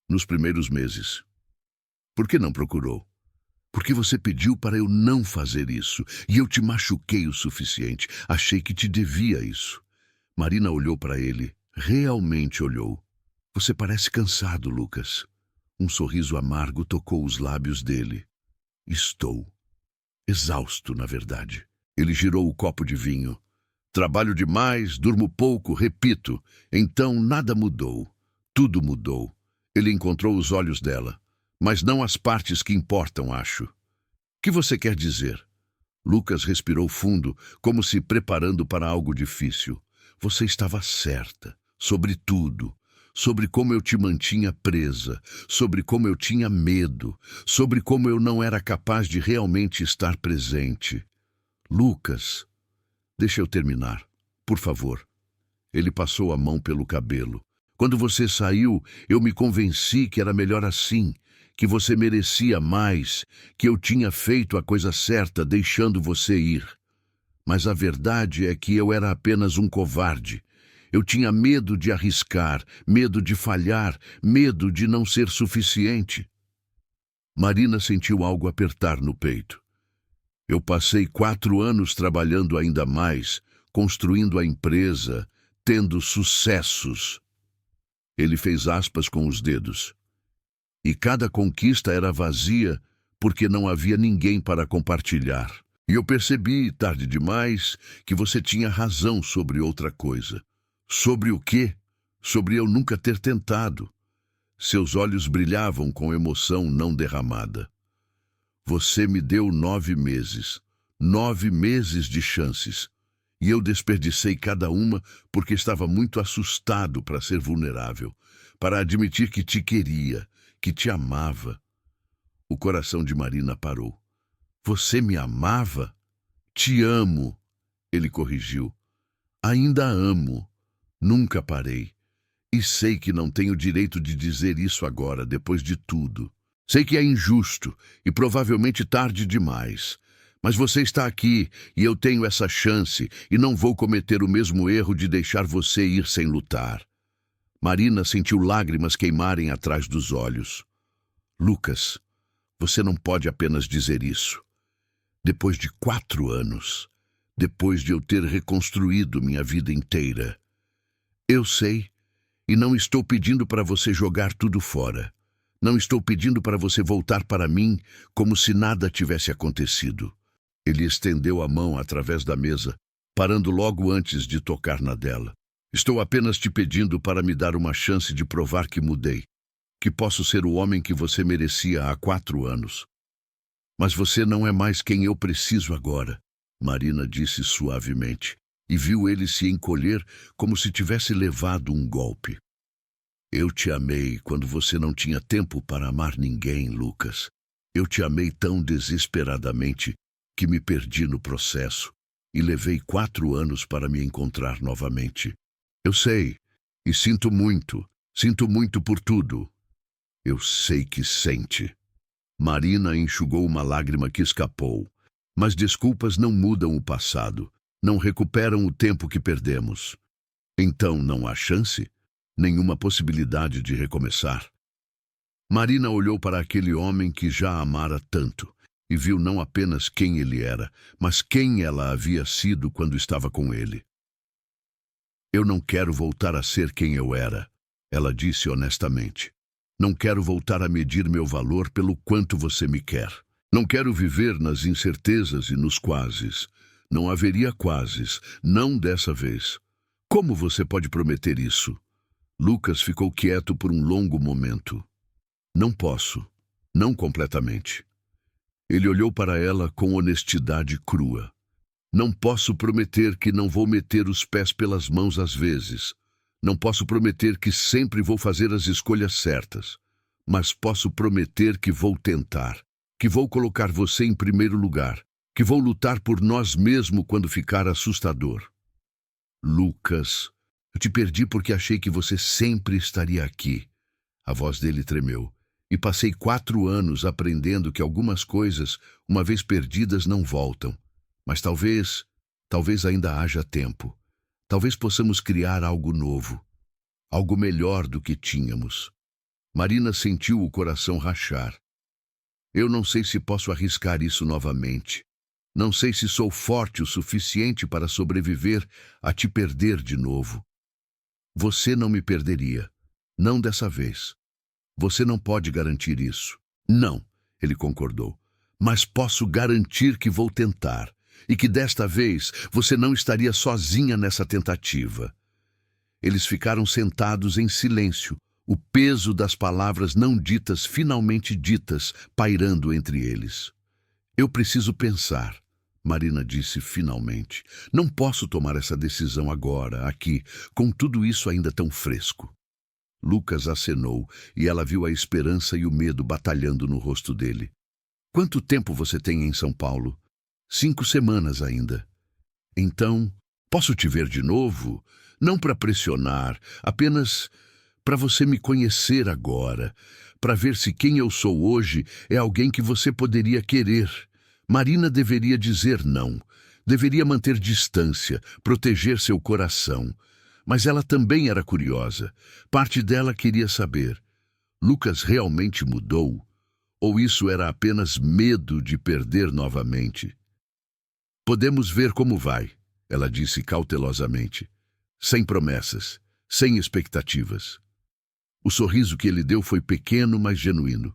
Nos primeiros meses." "Por que não procurou?" "Porque você pediu para eu não fazer isso, e eu te machuquei o suficiente. Achei que te devia isso." Marina olhou para ele, realmente olhou. "Você parece cansado, Lucas." Um sorriso amargo tocou os lábios dele. "Estou. Exausto, na verdade." Ele girou o copo de vinho. "Trabalho demais, durmo pouco, repito. Então nada mudou. Tudo mudou." Ele encontrou os olhos dela. "Mas não as partes que importam, acho." "Que você quer dizer?" Lucas respirou fundo, como se preparando para algo difícil. "Você estava certa. Sobre tudo. Sobre como eu te mantinha presa. Sobre como eu tinha medo. Sobre como eu não era capaz de realmente estar presente." "Lucas, deixa eu terminar, por favor." Ele passou a mão pelo cabelo. "Quando você saiu, eu me convenci que era melhor assim, que você merecia mais, que eu tinha feito a coisa certa deixando você ir. Mas a verdade é que eu era apenas um covarde. Eu tinha medo de arriscar, medo de falhar, medo de não ser suficiente." Marina sentiu algo apertar no peito. "Eu passei 4 anos trabalhando ainda mais, construindo a empresa, tendo sucessos." Ele fez aspas com os dedos. "E cada conquista era vazia porque não havia ninguém para compartilhar. E eu percebi, tarde demais, que você tinha razão sobre outra coisa." "Sobre o quê?" "Sobre eu nunca ter tentado." Seus olhos brilhavam com emoção não derramada. "Você me deu 9 meses. 9 meses de chances. E eu desperdicei cada uma porque estava muito assustado para ser vulnerável, para admitir que te queria, que te amava." O coração de Marina parou. "Você me amava?" "Te amo", ele corrigiu. "Ainda amo. Nunca parei. E sei que não tenho direito de dizer isso agora, depois de tudo. Sei que é injusto e provavelmente tarde demais. Mas você está aqui e eu tenho essa chance e não vou cometer o mesmo erro de deixar você ir sem lutar." Marina sentiu lágrimas queimarem atrás dos olhos. "Lucas, você não pode apenas dizer isso. Depois de 4 anos, depois de eu ter reconstruído minha vida inteira. Eu sei, e não estou pedindo para você jogar tudo fora. Não estou pedindo para você voltar para mim como se nada tivesse acontecido." Ele estendeu a mão através da mesa, parando logo antes de tocar na dela. "Estou apenas te pedindo para me dar uma chance de provar que mudei, que posso ser o homem que você merecia há 4 anos. Mas você não é mais quem eu preciso agora." Marina disse suavemente, e viu ele se encolher como se tivesse levado um golpe. "Eu te amei quando você não tinha tempo para amar ninguém, Lucas. Eu te amei tão desesperadamente que me perdi no processo e levei 4 anos para me encontrar novamente. Eu sei, e sinto muito por tudo." "Eu sei que sente." Marina enxugou uma lágrima que escapou. "Mas desculpas não mudam o passado, não recuperam o tempo que perdemos. Então não há chance? Nenhuma possibilidade de recomeçar?" Marina olhou para aquele homem que já amara tanto e viu não apenas quem ele era, mas quem ela havia sido quando estava com ele. "Eu não quero voltar a ser quem eu era", ela disse honestamente. "Não quero voltar a medir meu valor pelo quanto você me quer. Não quero viver nas incertezas e nos quases. Não haveria quases, não dessa vez. Como você pode prometer isso? Lucas ficou quieto por um longo momento. Não posso. Não completamente. Ele olhou para ela com honestidade crua. Não posso prometer que não vou meter os pés pelas mãos às vezes. Não posso prometer que sempre vou fazer as escolhas certas. Mas posso prometer que vou tentar. Que vou colocar você em primeiro lugar. Que vou lutar por nós mesmo quando ficar assustador. Lucas, eu te perdi porque achei que você sempre estaria aqui. A voz dele tremeu. E passei 4 anos aprendendo que algumas coisas, uma vez perdidas, não voltam. Mas talvez ainda haja tempo. Talvez possamos criar algo novo. Algo melhor do que tínhamos. Marina sentiu o coração rachar. Eu não sei se posso arriscar isso novamente. Não sei se sou forte o suficiente para sobreviver a te perder de novo. Você não me perderia. Não dessa vez. Você não pode garantir isso. Não, ele concordou. Mas posso garantir que vou tentar. E que desta vez você não estaria sozinha nessa tentativa. Eles ficaram sentados em silêncio, o peso das palavras não ditas finalmente ditas pairando entre eles. Eu preciso pensar, Marina disse finalmente. Não posso tomar essa decisão agora, aqui, com tudo isso ainda tão fresco. Lucas acenou e ela viu a esperança e o medo batalhando no rosto dele. Quanto tempo você tem em São Paulo? 5 semanas ainda. Então, posso te ver de novo? Não para pressionar, apenas para você me conhecer agora, para ver se quem eu sou hoje é alguém que você poderia querer. Marina deveria dizer não, deveria manter distância, proteger seu coração. Mas ela também era curiosa. Parte dela queria saber: Lucas realmente mudou? Ou isso era apenas medo de perder novamente? Podemos ver como vai, ela disse cautelosamente. Sem promessas, sem expectativas. O sorriso que ele deu foi pequeno, mas genuíno.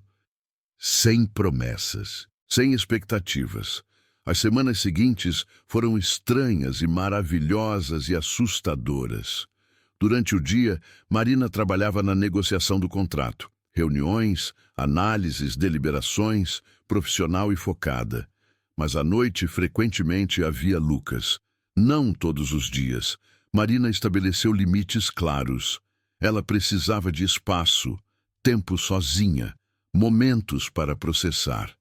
Sem promessas, sem expectativas. As semanas seguintes foram estranhas e maravilhosas e assustadoras. Durante o dia, Marina trabalhava na negociação do contrato. Reuniões, análises, deliberações, profissional e focada. Mas à noite, frequentemente, havia Lucas. Não todos os dias. Marina estabeleceu limites claros. Ela precisava de espaço, tempo sozinha, momentos para processar.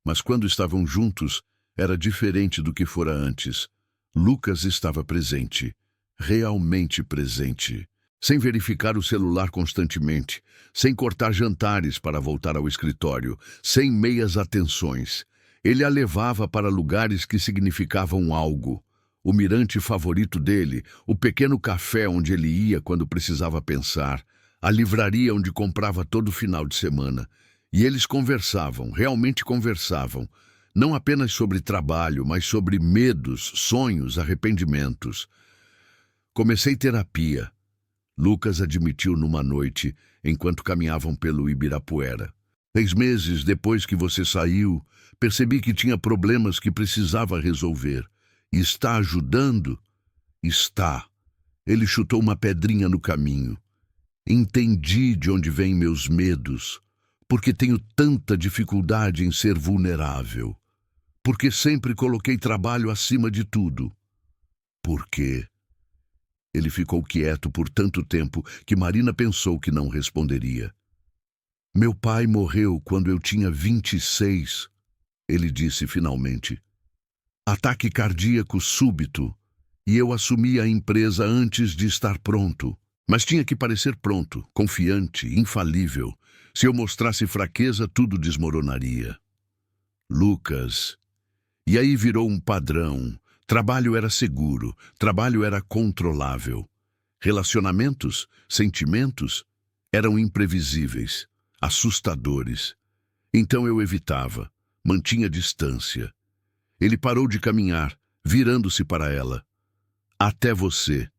Mas quando estavam juntos, era diferente do que fora antes. Lucas estava presente, realmente presente. Sem verificar o celular constantemente, sem cortar jantares para voltar ao escritório, sem meias atenções. Ele a levava para lugares que significavam algo. O mirante favorito dele, o pequeno café onde ele ia quando precisava pensar, a livraria onde comprava todo final de semana. E eles conversavam, realmente conversavam, não apenas sobre trabalho, mas sobre medos, sonhos, arrependimentos. Comecei terapia, Lucas admitiu numa noite, enquanto caminhavam pelo Ibirapuera. 6 meses depois que você saiu, percebi que tinha problemas que precisava resolver. Está ajudando? Está. Ele chutou uma pedrinha no caminho. Entendi de onde vêm meus medos. Porque tenho tanta dificuldade em ser vulnerável. Porque sempre coloquei trabalho acima de tudo. Por quê? Ele ficou quieto por tanto tempo que Marina pensou que não responderia. Meu pai morreu quando eu tinha 26, ele disse finalmente. Ataque cardíaco súbito, e eu assumi a empresa antes de estar pronto. Mas tinha que parecer pronto, confiante, infalível. Se eu mostrasse fraqueza, tudo desmoronaria. Lucas. E aí virou um padrão. Trabalho era seguro, trabalho era controlável. Relacionamentos, sentimentos, eram imprevisíveis, assustadores. Então eu evitava, mantinha distância. Ele parou de caminhar, virando-se para ela. Até você.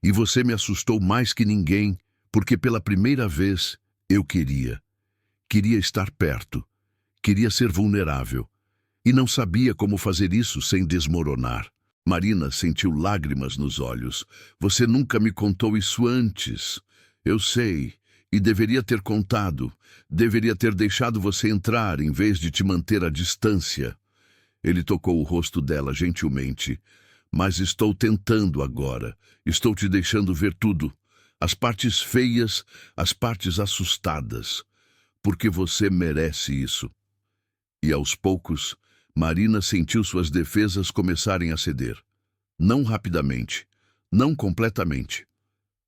E você me assustou mais que ninguém, porque pela primeira vez eu queria. Queria estar perto. Queria ser vulnerável. E não sabia como fazer isso sem desmoronar. Marina sentiu lágrimas nos olhos. Você nunca me contou isso antes. Eu sei. E deveria ter contado. Deveria ter deixado você entrar em vez de te manter à distância. Ele tocou o rosto dela gentilmente. Mas estou tentando agora. Estou te deixando ver tudo. As partes feias, as partes assustadas. Porque você merece isso. E aos poucos, Marina sentiu suas defesas começarem a ceder. Não rapidamente, não completamente,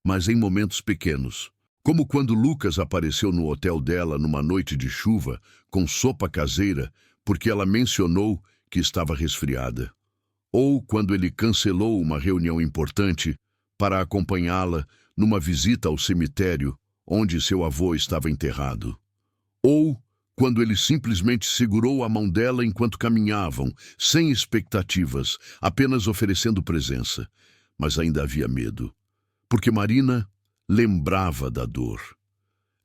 mas em momentos pequenos. Como quando Lucas apareceu no hotel dela numa noite de chuva, com sopa caseira, porque ela mencionou que estava resfriada. Ou quando ele cancelou uma reunião importante para acompanhá-la numa visita ao cemitério onde seu avô estava enterrado. Ou quando ele simplesmente segurou a mão dela enquanto caminhavam, sem expectativas, apenas oferecendo presença. Mas ainda havia medo, porque Marina lembrava da dor.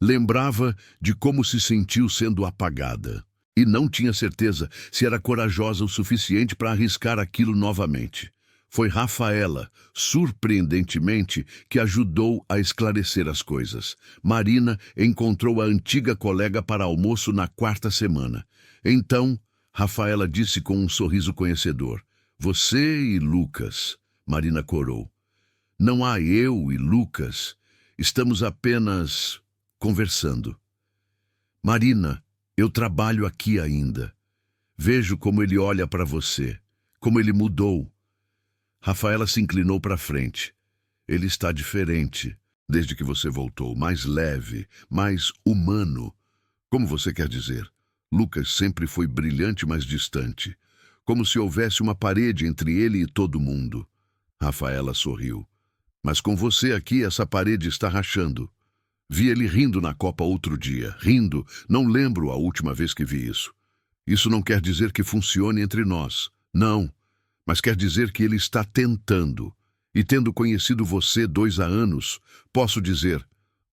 Lembrava de como se sentiu sendo apagada. E não tinha certeza se era corajosa o suficiente para arriscar aquilo novamente. Foi Rafaela, surpreendentemente, que ajudou a esclarecer as coisas. Marina encontrou a antiga colega para almoço na quarta semana. Então, Rafaela disse com um sorriso conhecedor: Você e Lucas. Marina corou. Não há eu e Lucas. Estamos apenas conversando. Marina, eu trabalho aqui ainda. Vejo como ele olha para você, como ele mudou. Rafaela se inclinou para frente. Ele está diferente, desde que você voltou, mais leve, mais humano. Como você quer dizer? Lucas sempre foi brilhante, mas distante. Como se houvesse uma parede entre ele e todo mundo. Rafaela sorriu. Mas com você aqui, essa parede está rachando. Vi ele rindo na copa outro dia. Rindo. Não lembro a última vez que vi isso. Isso não quer dizer que funcione entre nós. Não. Mas quer dizer que ele está tentando. E tendo conhecido você 2 anos, posso dizer,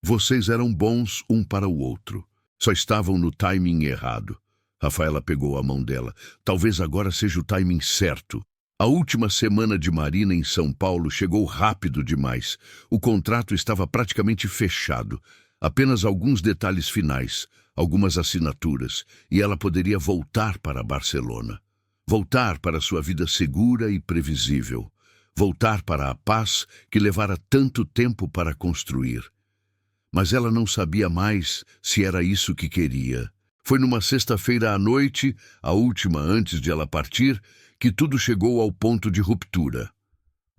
vocês eram bons um para o outro. Só estavam no timing errado. Rafaela pegou a mão dela. Talvez agora seja o timing certo. A última semana de Marina em São Paulo chegou rápido demais. O contrato estava praticamente fechado. Apenas alguns detalhes finais, algumas assinaturas, e ela poderia voltar para Barcelona. Voltar para sua vida segura e previsível. Voltar para a paz que levara tanto tempo para construir. Mas ela não sabia mais se era isso que queria. Foi numa sexta-feira à noite, a última antes de ela partir, que tudo chegou ao ponto de ruptura.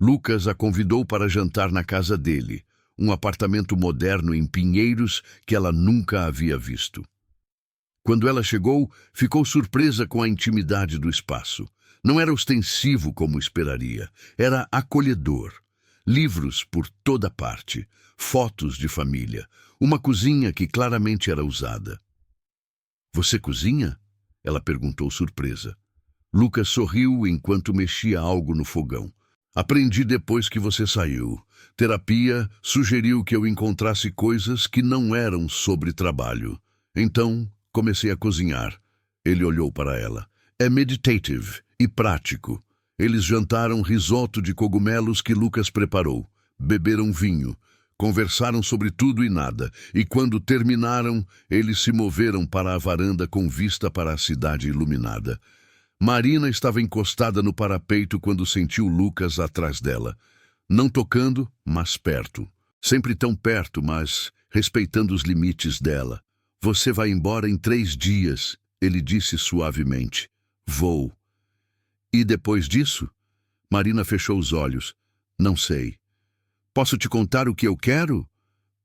Lucas a convidou para jantar na casa dele, um apartamento moderno em Pinheiros que ela nunca havia visto. Quando ela chegou, ficou surpresa com a intimidade do espaço. Não era ostensivo como esperaria, era acolhedor. Livros por toda parte, fotos de família, uma cozinha que claramente era usada. Você cozinha? Ela perguntou surpresa. Lucas sorriu enquanto mexia algo no fogão. Aprendi depois que você saiu. Terapia sugeriu que eu encontrasse coisas que não eram sobre trabalho. Então, comecei a cozinhar. Ele olhou para ela. É meditative e prático. Eles jantaram risoto de cogumelos que Lucas preparou. Beberam vinho. Conversaram sobre tudo e nada. E quando terminaram, eles se moveram para a varanda com vista para a cidade iluminada. Marina estava encostada no parapeito quando sentiu Lucas atrás dela. Não tocando, mas perto. Sempre tão perto, mas respeitando os limites dela. Você vai embora em 3 dias, ele disse suavemente. Vou. E depois disso? Marina fechou os olhos. Não sei. Posso te contar o que eu quero?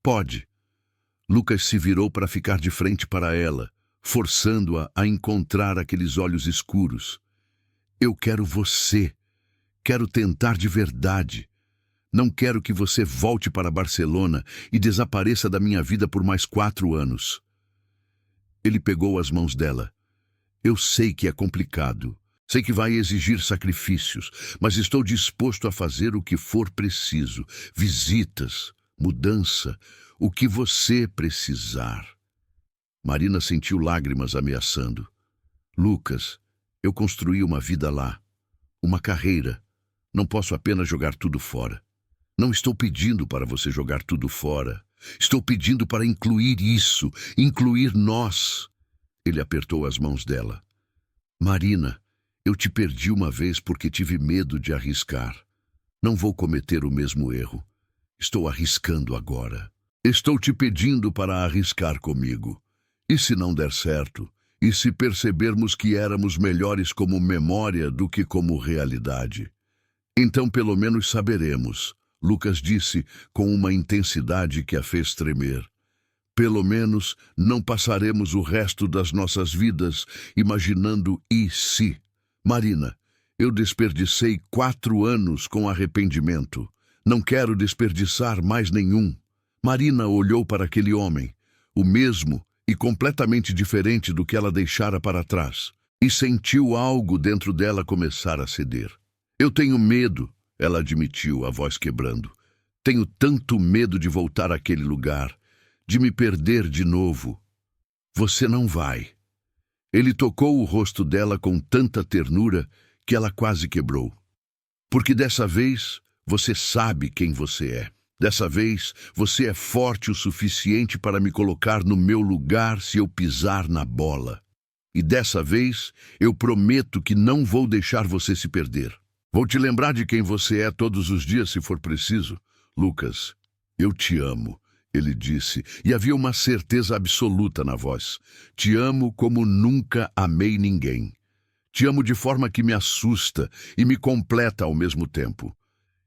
Pode. Lucas se virou para ficar de frente para ela, forçando-a a encontrar aqueles olhos escuros. Eu quero você. Quero tentar de verdade. Não quero que você volte para Barcelona e desapareça da minha vida por mais 4 anos. Ele pegou as mãos dela. Eu sei que é complicado. Sei que vai exigir sacrifícios, mas estou disposto a fazer o que for preciso. Visitas, mudança, o que você precisar. Marina sentiu lágrimas ameaçando. Lucas, eu construí uma vida lá, uma carreira. Não posso apenas jogar tudo fora. Não estou pedindo para você jogar tudo fora. Estou pedindo para incluir isso, incluir nós. Ele apertou as mãos dela. Marina, eu te perdi uma vez porque tive medo de arriscar. Não vou cometer o mesmo erro. Estou arriscando agora. Estou te pedindo para arriscar comigo. E se não der certo? E se percebermos que éramos melhores como memória do que como realidade? Então pelo menos saberemos, Lucas disse com uma intensidade que a fez tremer. Pelo menos não passaremos o resto das nossas vidas imaginando e se. Marina, eu desperdicei 4 anos com arrependimento. Não quero desperdiçar mais nenhum. Marina olhou para aquele homem, o mesmo e completamente diferente do que ela deixara para trás, e sentiu algo dentro dela começar a ceder. Eu tenho medo, ela admitiu, a voz quebrando. Tenho tanto medo de voltar àquele lugar, de me perder de novo. Você não vai. Ele tocou o rosto dela com tanta ternura que ela quase quebrou. Porque dessa vez você sabe quem você é. Dessa vez, você é forte o suficiente para me colocar no meu lugar se eu pisar na bola. E dessa vez, eu prometo que não vou deixar você se perder. Vou te lembrar de quem você é todos os dias se for preciso. Lucas, eu te amo, ele disse, e havia uma certeza absoluta na voz. Te amo como nunca amei ninguém. Te amo de forma que me assusta e me completa ao mesmo tempo.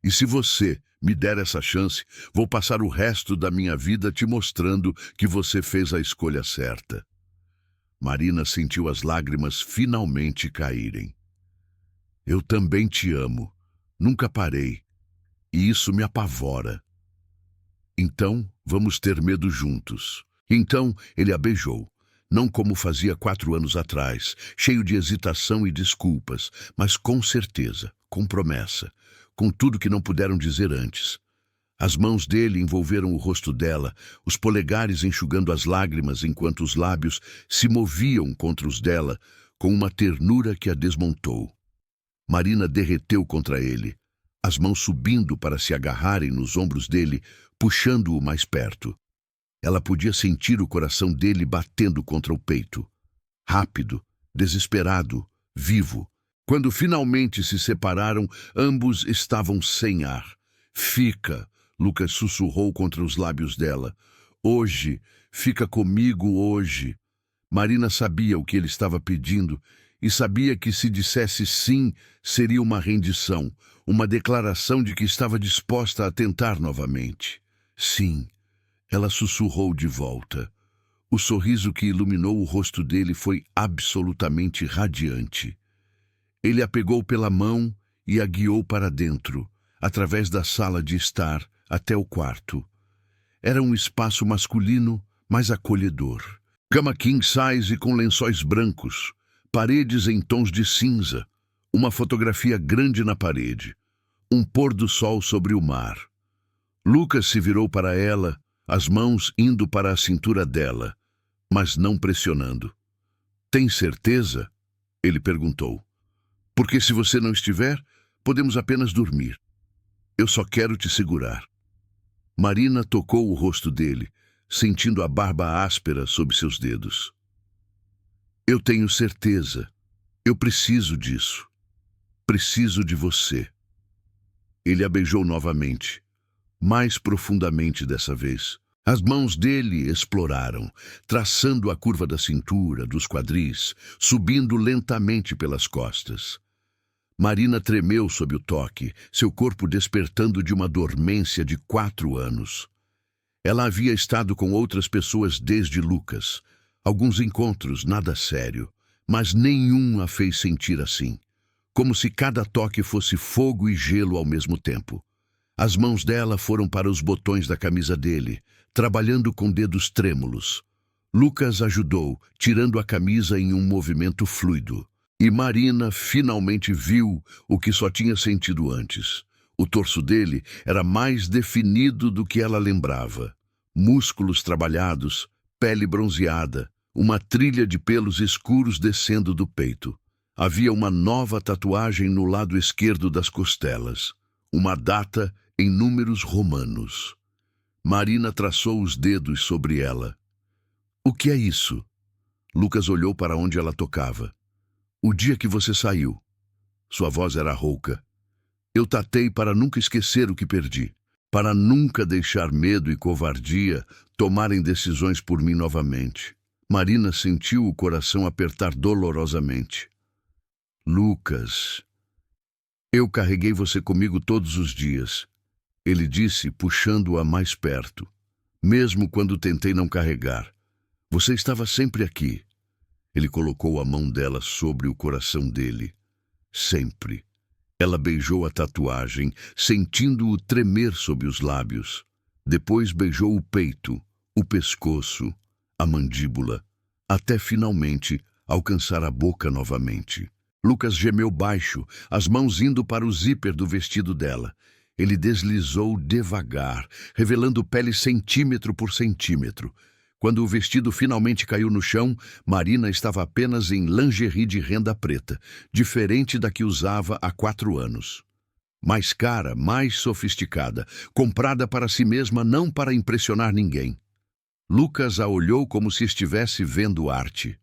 E se você me der essa chance, vou passar o resto da minha vida te mostrando que você fez a escolha certa. Marina sentiu as lágrimas finalmente caírem. Eu também te amo. Nunca parei. E isso me apavora. Então, vamos ter medo juntos. Então, ele a beijou. Não como fazia 4 anos atrás, cheio de hesitação e desculpas, mas com certeza, com promessa, com tudo que não puderam dizer antes. As mãos dele envolveram o rosto dela, os polegares enxugando as lágrimas enquanto os lábios se moviam contra os dela, com uma ternura que a desmontou. Marina derreteu contra ele, as mãos subindo para se agarrarem nos ombros dele, puxando-o mais perto. Ela podia sentir o coração dele batendo contra o peito. Rápido, desesperado, vivo. Quando finalmente se separaram, ambos estavam sem ar. Fica, Lucas sussurrou contra os lábios dela. Hoje, fica comigo hoje. Marina sabia o que ele estava pedindo e sabia que se dissesse sim, seria uma rendição, uma declaração de que estava disposta a tentar novamente. Sim, ela sussurrou de volta. O sorriso que iluminou o rosto dele foi absolutamente radiante. Ele a pegou pela mão e a guiou para dentro, através da sala de estar, até o quarto. Era um espaço masculino, mas acolhedor. Cama king size com lençóis brancos, paredes em tons de cinza, uma fotografia grande na parede, um pôr do sol sobre o mar. Lucas se virou para ela, as mãos indo para a cintura dela, mas não pressionando. Tem certeza? Ele perguntou. Porque se você não estiver, podemos apenas dormir. Eu só quero te segurar. Marina tocou o rosto dele, sentindo a barba áspera sob seus dedos. Eu tenho certeza. Eu preciso disso. Preciso de você. Ele a beijou novamente, mais profundamente dessa vez. As mãos dele exploraram, traçando a curva da cintura, dos quadris, subindo lentamente pelas costas. Marina tremeu sob o toque, seu corpo despertando de uma dormência de 4 anos. Ela havia estado com outras pessoas desde Lucas. Alguns encontros, nada sério, mas nenhum a fez sentir assim. Como se cada toque fosse fogo e gelo ao mesmo tempo. As mãos dela foram para os botões da camisa dele, trabalhando com dedos trêmulos. Lucas ajudou, tirando a camisa em um movimento fluido. E Marina finalmente viu o que só tinha sentido antes. O torso dele era mais definido do que ela lembrava. Músculos trabalhados, pele bronzeada, uma trilha de pelos escuros descendo do peito. Havia uma nova tatuagem no lado esquerdo das costelas, uma data em números romanos. Marina traçou os dedos sobre ela. O que é isso? Lucas olhou para onde ela tocava. O dia que você saiu. Sua voz era rouca. Eu tatei para nunca esquecer o que perdi, para nunca deixar medo e covardia tomarem decisões por mim novamente. Marina sentiu o coração apertar dolorosamente. Lucas, eu carreguei você comigo todos os dias, ele disse, puxando-a mais perto. Mesmo quando tentei não carregar, você estava sempre aqui. Ele colocou a mão dela sobre o coração dele. Sempre. Ela beijou a tatuagem, sentindo-o tremer sob os lábios. Depois beijou o peito, o pescoço, a mandíbula, até finalmente alcançar a boca novamente. Lucas gemeu baixo, as mãos indo para o zíper do vestido dela. Ele deslizou devagar, revelando pele centímetro por centímetro. Quando o vestido finalmente caiu no chão, Marina estava apenas em lingerie de renda preta, diferente da que usava há 4 anos. Mais cara, mais sofisticada, comprada para si mesma, não para impressionar ninguém. Lucas a olhou como se estivesse vendo arte.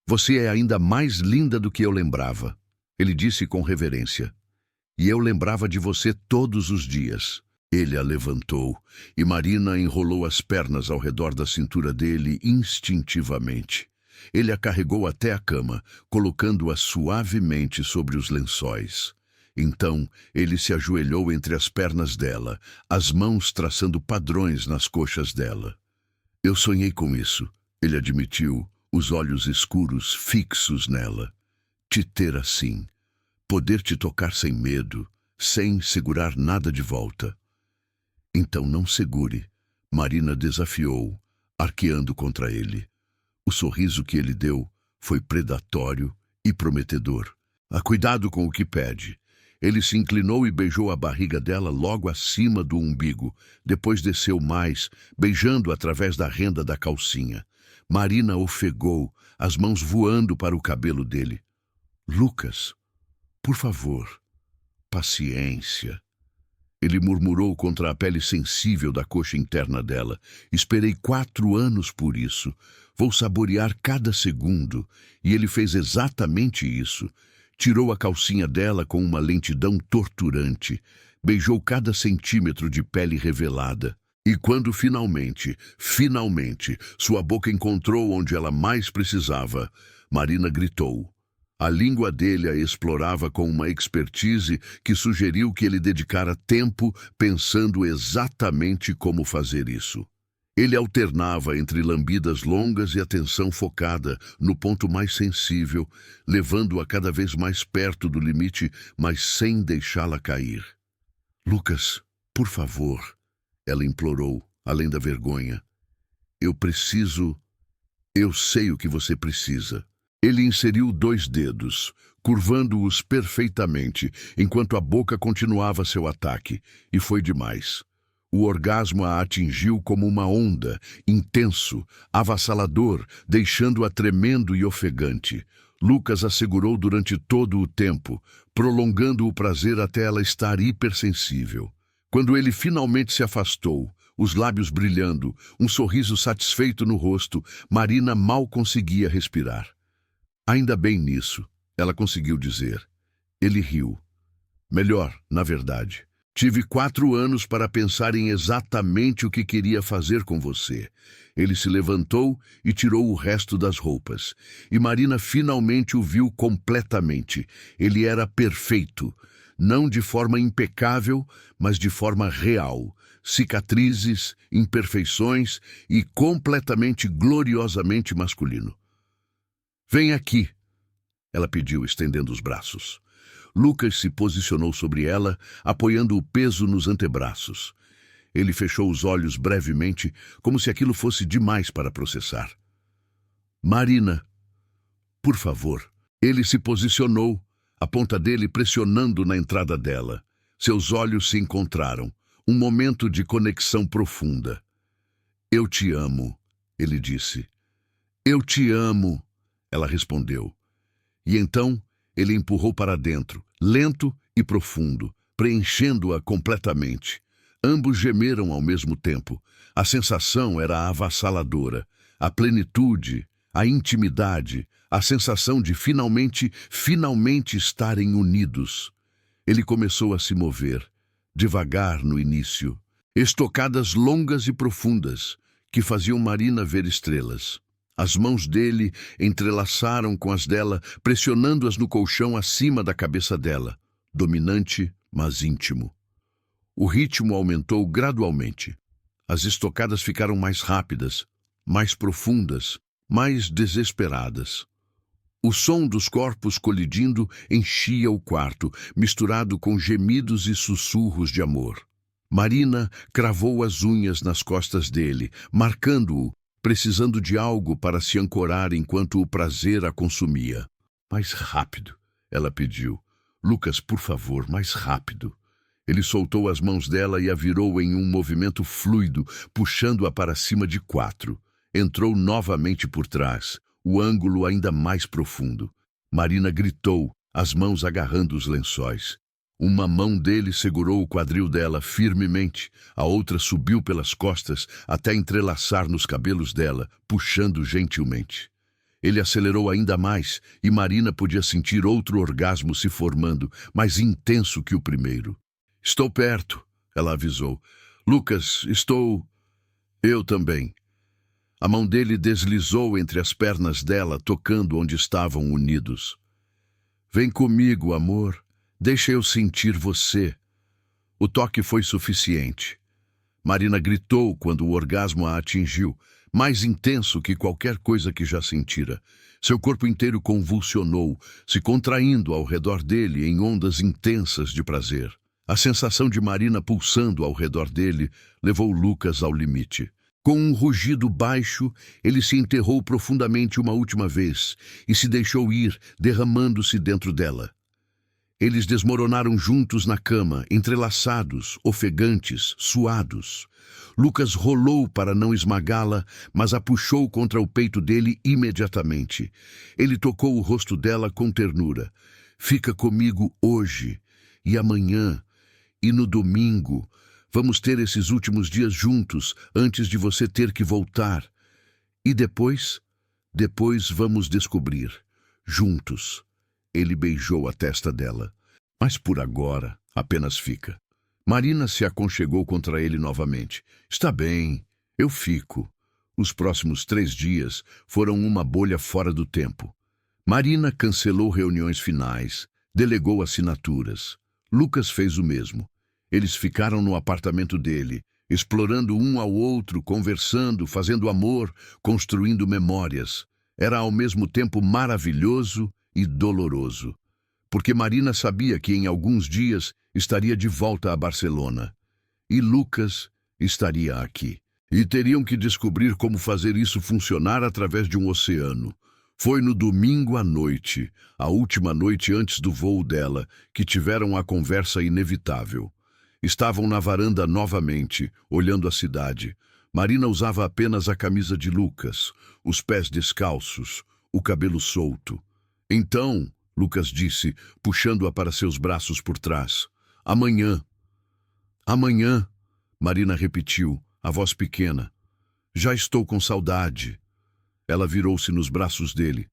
Você é ainda mais linda do que eu lembrava, ele disse com reverência. E eu lembrava de você todos os dias. Ele a levantou, e Marina enrolou as pernas ao redor da cintura dele instintivamente. Ele a carregou até a cama, colocando-a suavemente sobre os lençóis. Então, ele se ajoelhou entre as pernas dela, as mãos traçando padrões nas coxas dela. Eu sonhei com isso, ele admitiu, os olhos escuros fixos nela. Te ter assim, poder te tocar sem medo, sem segurar nada de volta. Então não segure, Marina desafiou, arqueando contra ele. O sorriso que ele deu foi predatório e prometedor. Cuidado com o que pede. Ele se inclinou e beijou a barriga dela logo acima do umbigo. Depois desceu mais, beijando através da renda da calcinha. Marina ofegou, as mãos voando para o cabelo dele. Lucas, por favor, paciência. Ele murmurou contra a pele sensível da coxa interna dela. Esperei 4 anos por isso. Vou saborear cada segundo. E ele fez exatamente isso. Tirou a calcinha dela com uma lentidão torturante. Beijou cada centímetro de pele revelada. E quando finalmente, sua boca encontrou onde ela mais precisava, Marina gritou. A língua dele a explorava com uma expertise que sugeriu que ele dedicara tempo pensando exatamente como fazer isso. Ele alternava entre lambidas longas e atenção focada no ponto mais sensível, levando-a cada vez mais perto do limite, mas sem deixá-la cair. Lucas, por favor, ela implorou, além da vergonha. Eu sei o que você precisa. Ele inseriu 2 dedos, curvando-os perfeitamente, enquanto a boca continuava seu ataque, e foi demais. O orgasmo a atingiu como uma onda, intenso, avassalador, deixando-a tremendo e ofegante. Lucas a segurou durante todo o tempo, prolongando o prazer até ela estar hipersensível. Quando ele finalmente se afastou, os lábios brilhando, um sorriso satisfeito no rosto, Marina mal conseguia respirar. Ainda bem nisso, ela conseguiu dizer. Ele riu. Melhor, na verdade. Tive 4 anos para pensar em exatamente o que queria fazer com você. Ele se levantou e tirou o resto das roupas. E Marina finalmente o viu completamente. Ele era perfeito. Não de forma impecável, mas de forma real. Cicatrizes, imperfeições e completamente gloriosamente masculino. Vem aqui, ela pediu, estendendo os braços. Lucas se posicionou sobre ela, apoiando o peso nos antebraços. Ele fechou os olhos brevemente, como se aquilo fosse demais para processar. Marina, por favor. Ele se posicionou, a ponta dele pressionando na entrada dela. Seus olhos se encontraram, um momento de conexão profunda. Eu te amo, ele disse. Eu te amo, ela respondeu. E então ele empurrou para dentro, lento e profundo, preenchendo-a completamente. Ambos gemeram ao mesmo tempo. A sensação era avassaladora. A plenitude, a intimidade, a sensação de finalmente estarem unidos. Ele começou a se mover, devagar no início. Estocadas longas e profundas, que faziam Marina ver estrelas. As mãos dele entrelaçaram com as dela, pressionando-as no colchão acima da cabeça dela, dominante, mas íntimo. O ritmo aumentou gradualmente. As estocadas ficaram mais rápidas, mais profundas, mais desesperadas. O som dos corpos colidindo enchia o quarto, misturado com gemidos e sussurros de amor. Marina cravou as unhas nas costas dele, marcando-o, precisando de algo para se ancorar enquanto o prazer a consumia. Mais rápido, ela pediu. Lucas, por favor, mais rápido. Ele soltou as mãos dela e a virou em um movimento fluido, puxando-a para cima de 4. Entrou novamente por trás, o ângulo ainda mais profundo. Marina gritou, as mãos agarrando os lençóis. Uma mão dele segurou o quadril dela firmemente, a outra subiu pelas costas até entrelaçar nos cabelos dela, puxando gentilmente. Ele acelerou ainda mais e Marina podia sentir outro orgasmo se formando, mais intenso que o primeiro. Estou perto, ela avisou. Lucas, estou... Eu também. A mão dele deslizou entre as pernas dela, tocando onde estavam unidos. Vem comigo, amor. Deixa eu sentir você. O toque foi suficiente. Marina gritou quando o orgasmo a atingiu, mais intenso que qualquer coisa que já sentira. Seu corpo inteiro convulsionou, se contraindo ao redor dele em ondas intensas de prazer. A sensação de Marina pulsando ao redor dele levou Lucas ao limite. Com um rugido baixo, ele se enterrou profundamente uma última vez e se deixou ir, derramando-se dentro dela. Eles desmoronaram juntos na cama, entrelaçados, ofegantes, suados. Lucas rolou para não esmagá-la, mas a puxou contra o peito dele imediatamente. Ele tocou o rosto dela com ternura. Fica comigo hoje e amanhã e no domingo. Vamos ter esses últimos dias juntos, antes de você ter que voltar. E depois? Depois vamos descobrir. Juntos. Ele beijou a testa dela. Mas por agora, apenas fica. Marina se aconchegou contra ele novamente. Está bem, eu fico. Os próximos 3 dias foram uma bolha fora do tempo. Marina cancelou reuniões finais, delegou assinaturas. Lucas fez o mesmo. Eles ficaram no apartamento dele, explorando um ao outro, conversando, fazendo amor, construindo memórias. Era ao mesmo tempo maravilhoso e doloroso, porque Marina sabia que em alguns dias estaria de volta a Barcelona. E Lucas estaria aqui. E teriam que descobrir como fazer isso funcionar através de um oceano. Foi no domingo à noite, a última noite antes do voo dela, que tiveram a conversa inevitável. Estavam na varanda novamente, olhando a cidade. Marina usava apenas a camisa de Lucas, os pés descalços, o cabelo solto. Então, Lucas disse, puxando-a para seus braços por trás. Amanhã. Amanhã, Marina repetiu, a voz pequena. Já estou com saudade. Ela virou-se nos braços dele.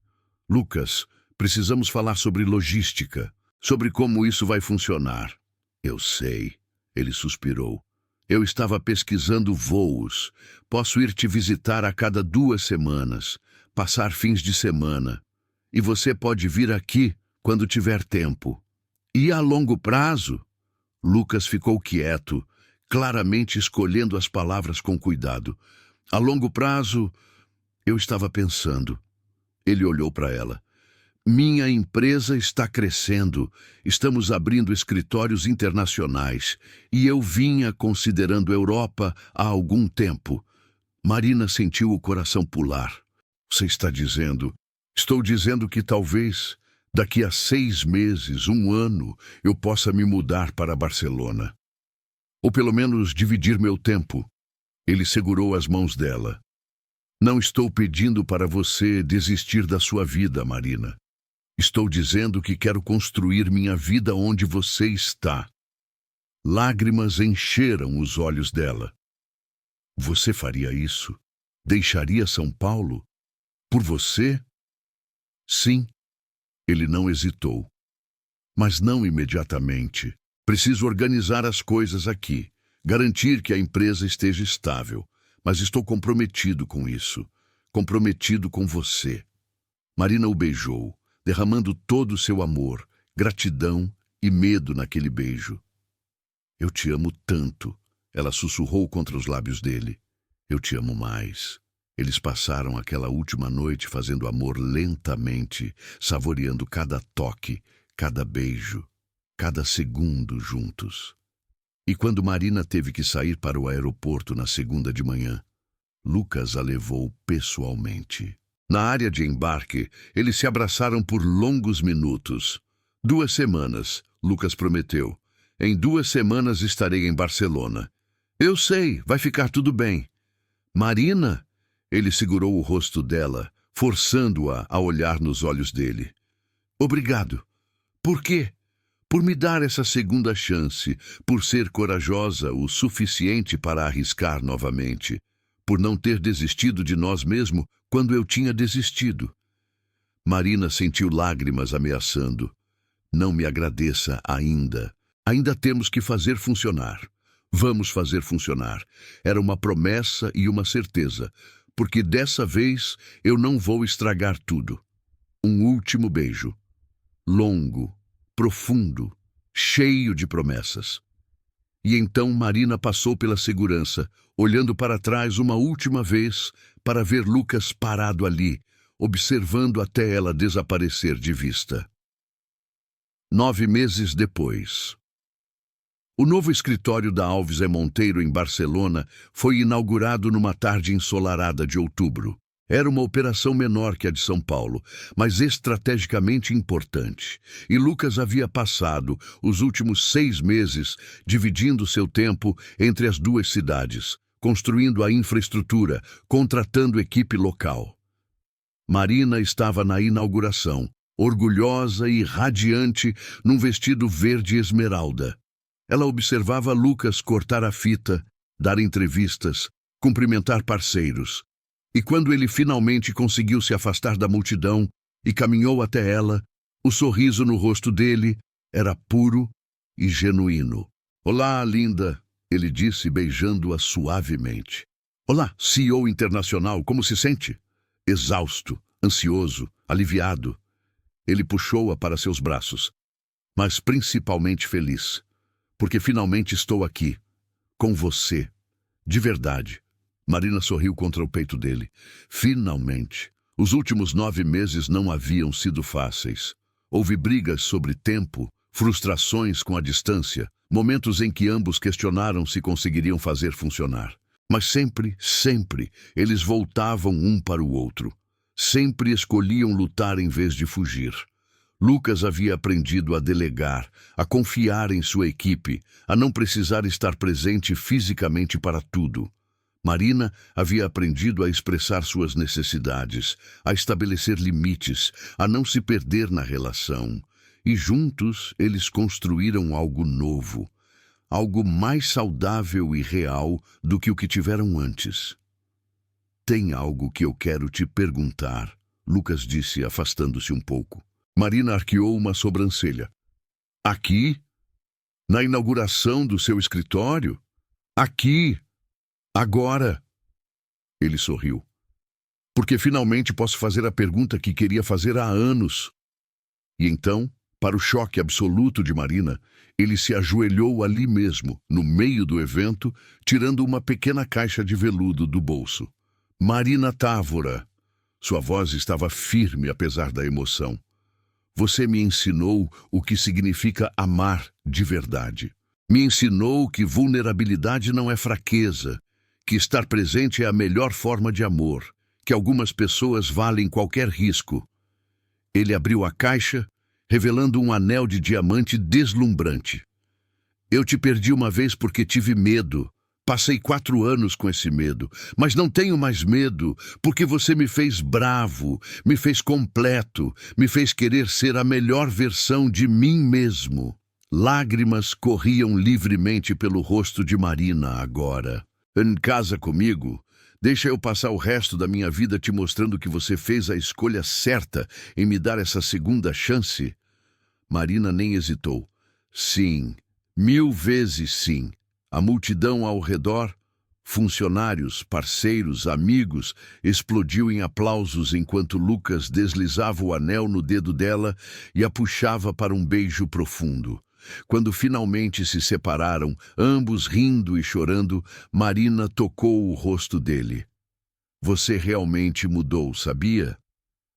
Lucas, precisamos falar sobre logística, sobre como isso vai funcionar. Eu sei, ele suspirou. Eu estava pesquisando voos. Posso ir te visitar a cada 2 semanas, passar fins de semana. E você pode vir aqui quando tiver tempo. E a longo prazo? Lucas ficou quieto, claramente escolhendo as palavras com cuidado. A longo prazo, eu estava pensando. Ele olhou para ela. Minha empresa está crescendo. Estamos abrindo escritórios internacionais. E eu vinha considerando Europa há algum tempo. Marina sentiu o coração pular. Você está dizendo... Estou dizendo que talvez, daqui a 6 meses, 1 ano, eu possa me mudar para Barcelona. Ou pelo menos dividir meu tempo. Ele segurou as mãos dela. Não estou pedindo para você desistir da sua vida, Marina. Estou dizendo que quero construir minha vida onde você está. Lágrimas encheram os olhos dela. Você faria isso? Deixaria São Paulo? Por você? Sim. Ele não hesitou. Mas não imediatamente. Preciso organizar as coisas aqui, garantir que a empresa esteja estável. Mas estou comprometido com isso. Comprometido com você. Marina o beijou, derramando todo o seu amor, gratidão e medo naquele beijo. Eu te amo tanto, ela sussurrou contra os lábios dele. Eu te amo mais. Eles passaram aquela última noite fazendo amor lentamente, saboreando cada toque, cada beijo, cada segundo juntos. E quando Marina teve que sair para o aeroporto na segunda de manhã, Lucas a levou pessoalmente. Na área de embarque, eles se abraçaram por longos minutos. 2 semanas, Lucas prometeu. Em 2 semanas estarei em Barcelona. Eu sei, vai ficar tudo bem. Marina? Ele segurou o rosto dela, forçando-a a olhar nos olhos dele. Obrigado. Por quê? Por me dar essa segunda chance, por ser corajosa o suficiente para arriscar novamente, por não ter desistido de nós mesmo quando eu tinha desistido. Marina sentiu lágrimas ameaçando. Não me agradeça ainda. Ainda temos que fazer funcionar. Vamos fazer funcionar. Era uma promessa e uma certeza, porque dessa vez eu não vou estragar tudo. Um último beijo. Longo, profundo, cheio de promessas. E então Marina passou pela segurança, olhando para trás uma última vez para ver Lucas parado ali, observando até ela desaparecer de vista. 9 meses depois. O novo escritório da Alves e Monteiro em Barcelona foi inaugurado numa tarde ensolarada de outubro. Era uma operação menor que a de São Paulo, mas estrategicamente importante. E Lucas havia passado os últimos 6 meses dividindo seu tempo entre as 2 cidades, construindo a infraestrutura, contratando equipe local. Marina estava na inauguração, orgulhosa e radiante num vestido verde esmeralda. Ela observava Lucas cortar a fita, dar entrevistas, cumprimentar parceiros. E quando ele finalmente conseguiu se afastar da multidão e caminhou até ela, o sorriso no rosto dele era puro e genuíno. Olá, linda, ele disse beijando-a suavemente. Olá, CEO internacional, como se sente? Exausto, ansioso, aliviado. Ele puxou-a para seus braços, mas principalmente feliz, porque finalmente estou aqui, com você, de verdade. Marina sorriu contra o peito dele. Finalmente. Os últimos 9 meses não haviam sido fáceis. Houve brigas sobre tempo, frustrações com a distância, momentos em que ambos questionaram se conseguiriam fazer funcionar. Mas sempre, eles voltavam um para o outro. Sempre escolhiam lutar em vez de fugir. Lucas havia aprendido a delegar, a confiar em sua equipe, a não precisar estar presente fisicamente para tudo. Marina havia aprendido a expressar suas necessidades, a estabelecer limites, a não se perder na relação. E juntos eles construíram algo novo, algo mais saudável e real do que o que tiveram antes. Tem algo que eu quero te perguntar, Lucas disse, afastando-se um pouco. Marina arqueou uma sobrancelha. Aqui? Na inauguração do seu escritório? Aqui? Agora? Ele sorriu. Porque finalmente posso fazer a pergunta que queria fazer há anos. E então, para o choque absoluto de Marina, ele se ajoelhou ali mesmo, no meio do evento, tirando uma pequena caixa de veludo do bolso. Marina Távora. Sua voz estava firme apesar da emoção. Você me ensinou o que significa amar de verdade. Me ensinou que vulnerabilidade não é fraqueza, que estar presente é a melhor forma de amor, que algumas pessoas valem qualquer risco. Ele abriu a caixa, revelando um anel de diamante deslumbrante. Eu te perdi uma vez porque tive medo, Passei 4 anos com esse medo, mas não tenho mais medo, porque você me fez bravo, me fez completo, me fez querer ser a melhor versão de mim mesmo. Lágrimas corriam livremente pelo rosto de Marina agora. Em casa comigo? Deixa eu passar o resto da minha vida te mostrando que você fez a escolha certa em me dar essa segunda chance. Marina nem hesitou. Sim, 1000 vezes sim. A multidão ao redor, funcionários, parceiros, amigos, explodiu em aplausos enquanto Lucas deslizava o anel no dedo dela e a puxava para um beijo profundo. Quando finalmente se separaram, ambos rindo e chorando, Marina tocou o rosto dele. Você realmente mudou, sabia?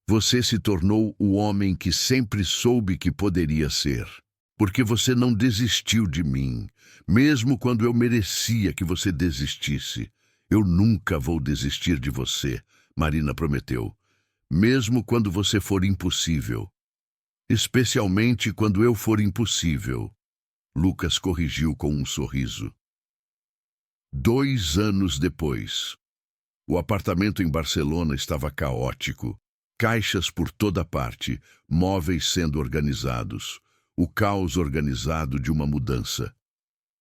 Você se tornou o homem que sempre soube que poderia ser. Porque você não desistiu de mim, mesmo quando eu merecia que você desistisse. Eu nunca vou desistir de você, Marina prometeu. Mesmo quando você for impossível. Especialmente quando eu for impossível. Lucas corrigiu com um sorriso. 2 anos depois. O apartamento em Barcelona estava caótico. Caixas por toda parte, móveis sendo organizados. O caos organizado de uma mudança.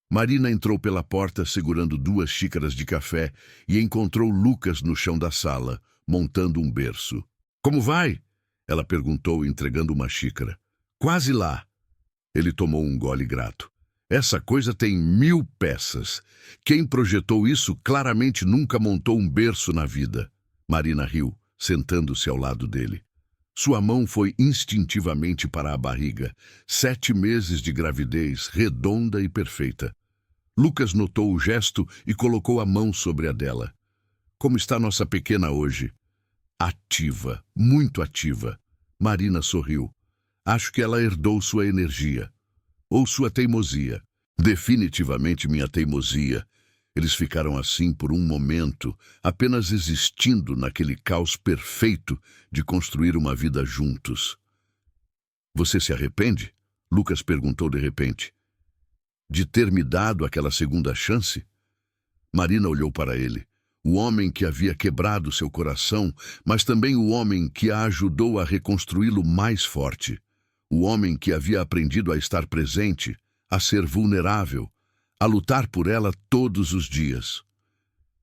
Marina entrou pela porta segurando 2 xícaras de café e encontrou Lucas no chão da sala, montando um berço. Como vai? Ela perguntou, entregando uma xícara. Quase lá. Ele tomou um gole grato. Essa coisa tem 1000 peças. Quem projetou isso claramente nunca montou um berço na vida. Marina riu, sentando-se ao lado dele. Sua mão foi instintivamente para a barriga. 7 meses de gravidez, redonda e perfeita. Lucas notou o gesto e colocou a mão sobre a dela. Como está nossa pequena hoje? Ativa, muito ativa. Marina sorriu. Acho que ela herdou sua energia. Ou sua teimosia. Definitivamente minha teimosia. Eles ficaram assim por um momento, apenas existindo naquele caos perfeito de construir uma vida juntos. Você se arrepende? Lucas perguntou de repente. De ter me dado aquela segunda chance? Marina olhou para ele. O homem que havia quebrado seu coração, mas também o homem que a ajudou a reconstruí-lo mais forte. O homem que havia aprendido a estar presente, a ser vulnerável, a lutar por ela todos os dias.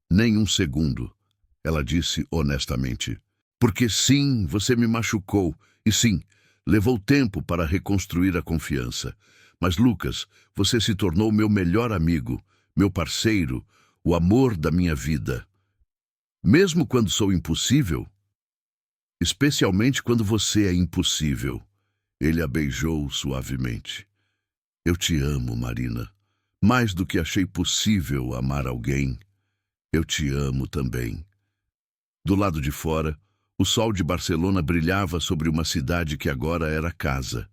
Nem um segundo, ela disse honestamente. Porque sim, você me machucou, e sim, levou tempo para reconstruir a confiança. Mas, Lucas, você se tornou meu melhor amigo, meu parceiro, o amor da minha vida. Mesmo quando sou impossível, especialmente quando você é impossível. Ele a beijou suavemente. Eu te amo, Marina. Mais do que achei possível amar alguém, eu te amo também. Do lado de fora, o sol de Barcelona brilhava sobre uma cidade que agora era casa.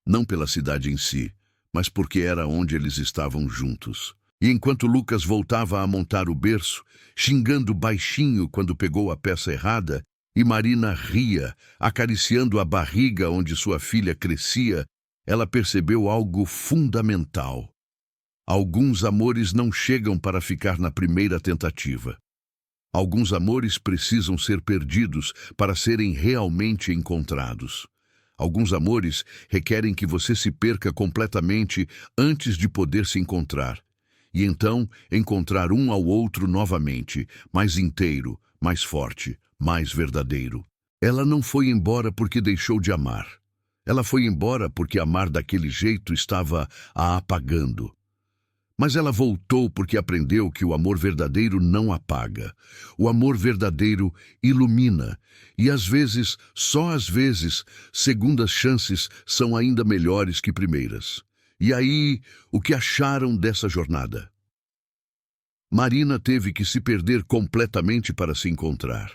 Não pela cidade em si, mas porque era onde eles estavam juntos. E enquanto Lucas voltava a montar o berço, xingando baixinho quando pegou a peça errada, e Marina ria, acariciando a barriga onde sua filha crescia, ela percebeu algo fundamental. Alguns amores não chegam para ficar na primeira tentativa. Alguns amores precisam ser perdidos para serem realmente encontrados. Alguns amores requerem que você se perca completamente antes de poder se encontrar. E então encontrar um ao outro novamente, mais inteiro, mais forte, mais verdadeiro. Ela não foi embora porque deixou de amar. Ela foi embora porque amar daquele jeito estava a apagando. Mas ela voltou porque aprendeu que o amor verdadeiro não apaga. O amor verdadeiro ilumina. E às vezes, só às vezes, segundas chances são ainda melhores que primeiras. E aí, o que acharam dessa jornada? Marina teve que se perder completamente para se encontrar.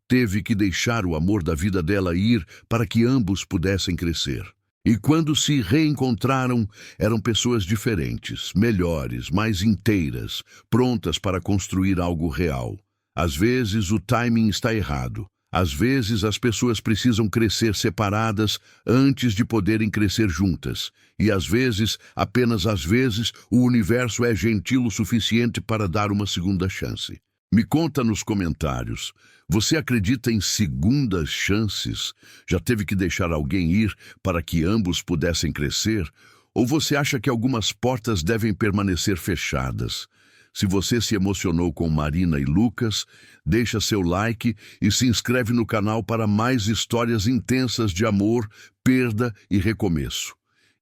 Teve que deixar o amor da vida dela ir para que ambos pudessem crescer. E quando se reencontraram, eram pessoas diferentes, melhores, mais inteiras, prontas para construir algo real. Às vezes o timing está errado. Às vezes, as pessoas precisam crescer separadas antes de poderem crescer juntas. E às vezes, apenas às vezes, o universo é gentil o suficiente para dar uma segunda chance. Me conta nos comentários. Você acredita em segundas chances? Já teve que deixar alguém ir para que ambos pudessem crescer? Ou você acha que algumas portas devem permanecer fechadas? Se você se emocionou com Marina e Lucas, deixa seu like e se inscreve no canal para mais histórias intensas de amor, perda e recomeço.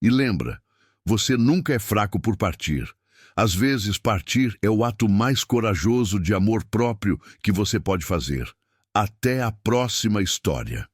E lembra, você nunca é fraco por partir. Às vezes, partir é o ato mais corajoso de amor próprio que você pode fazer. Até a próxima história.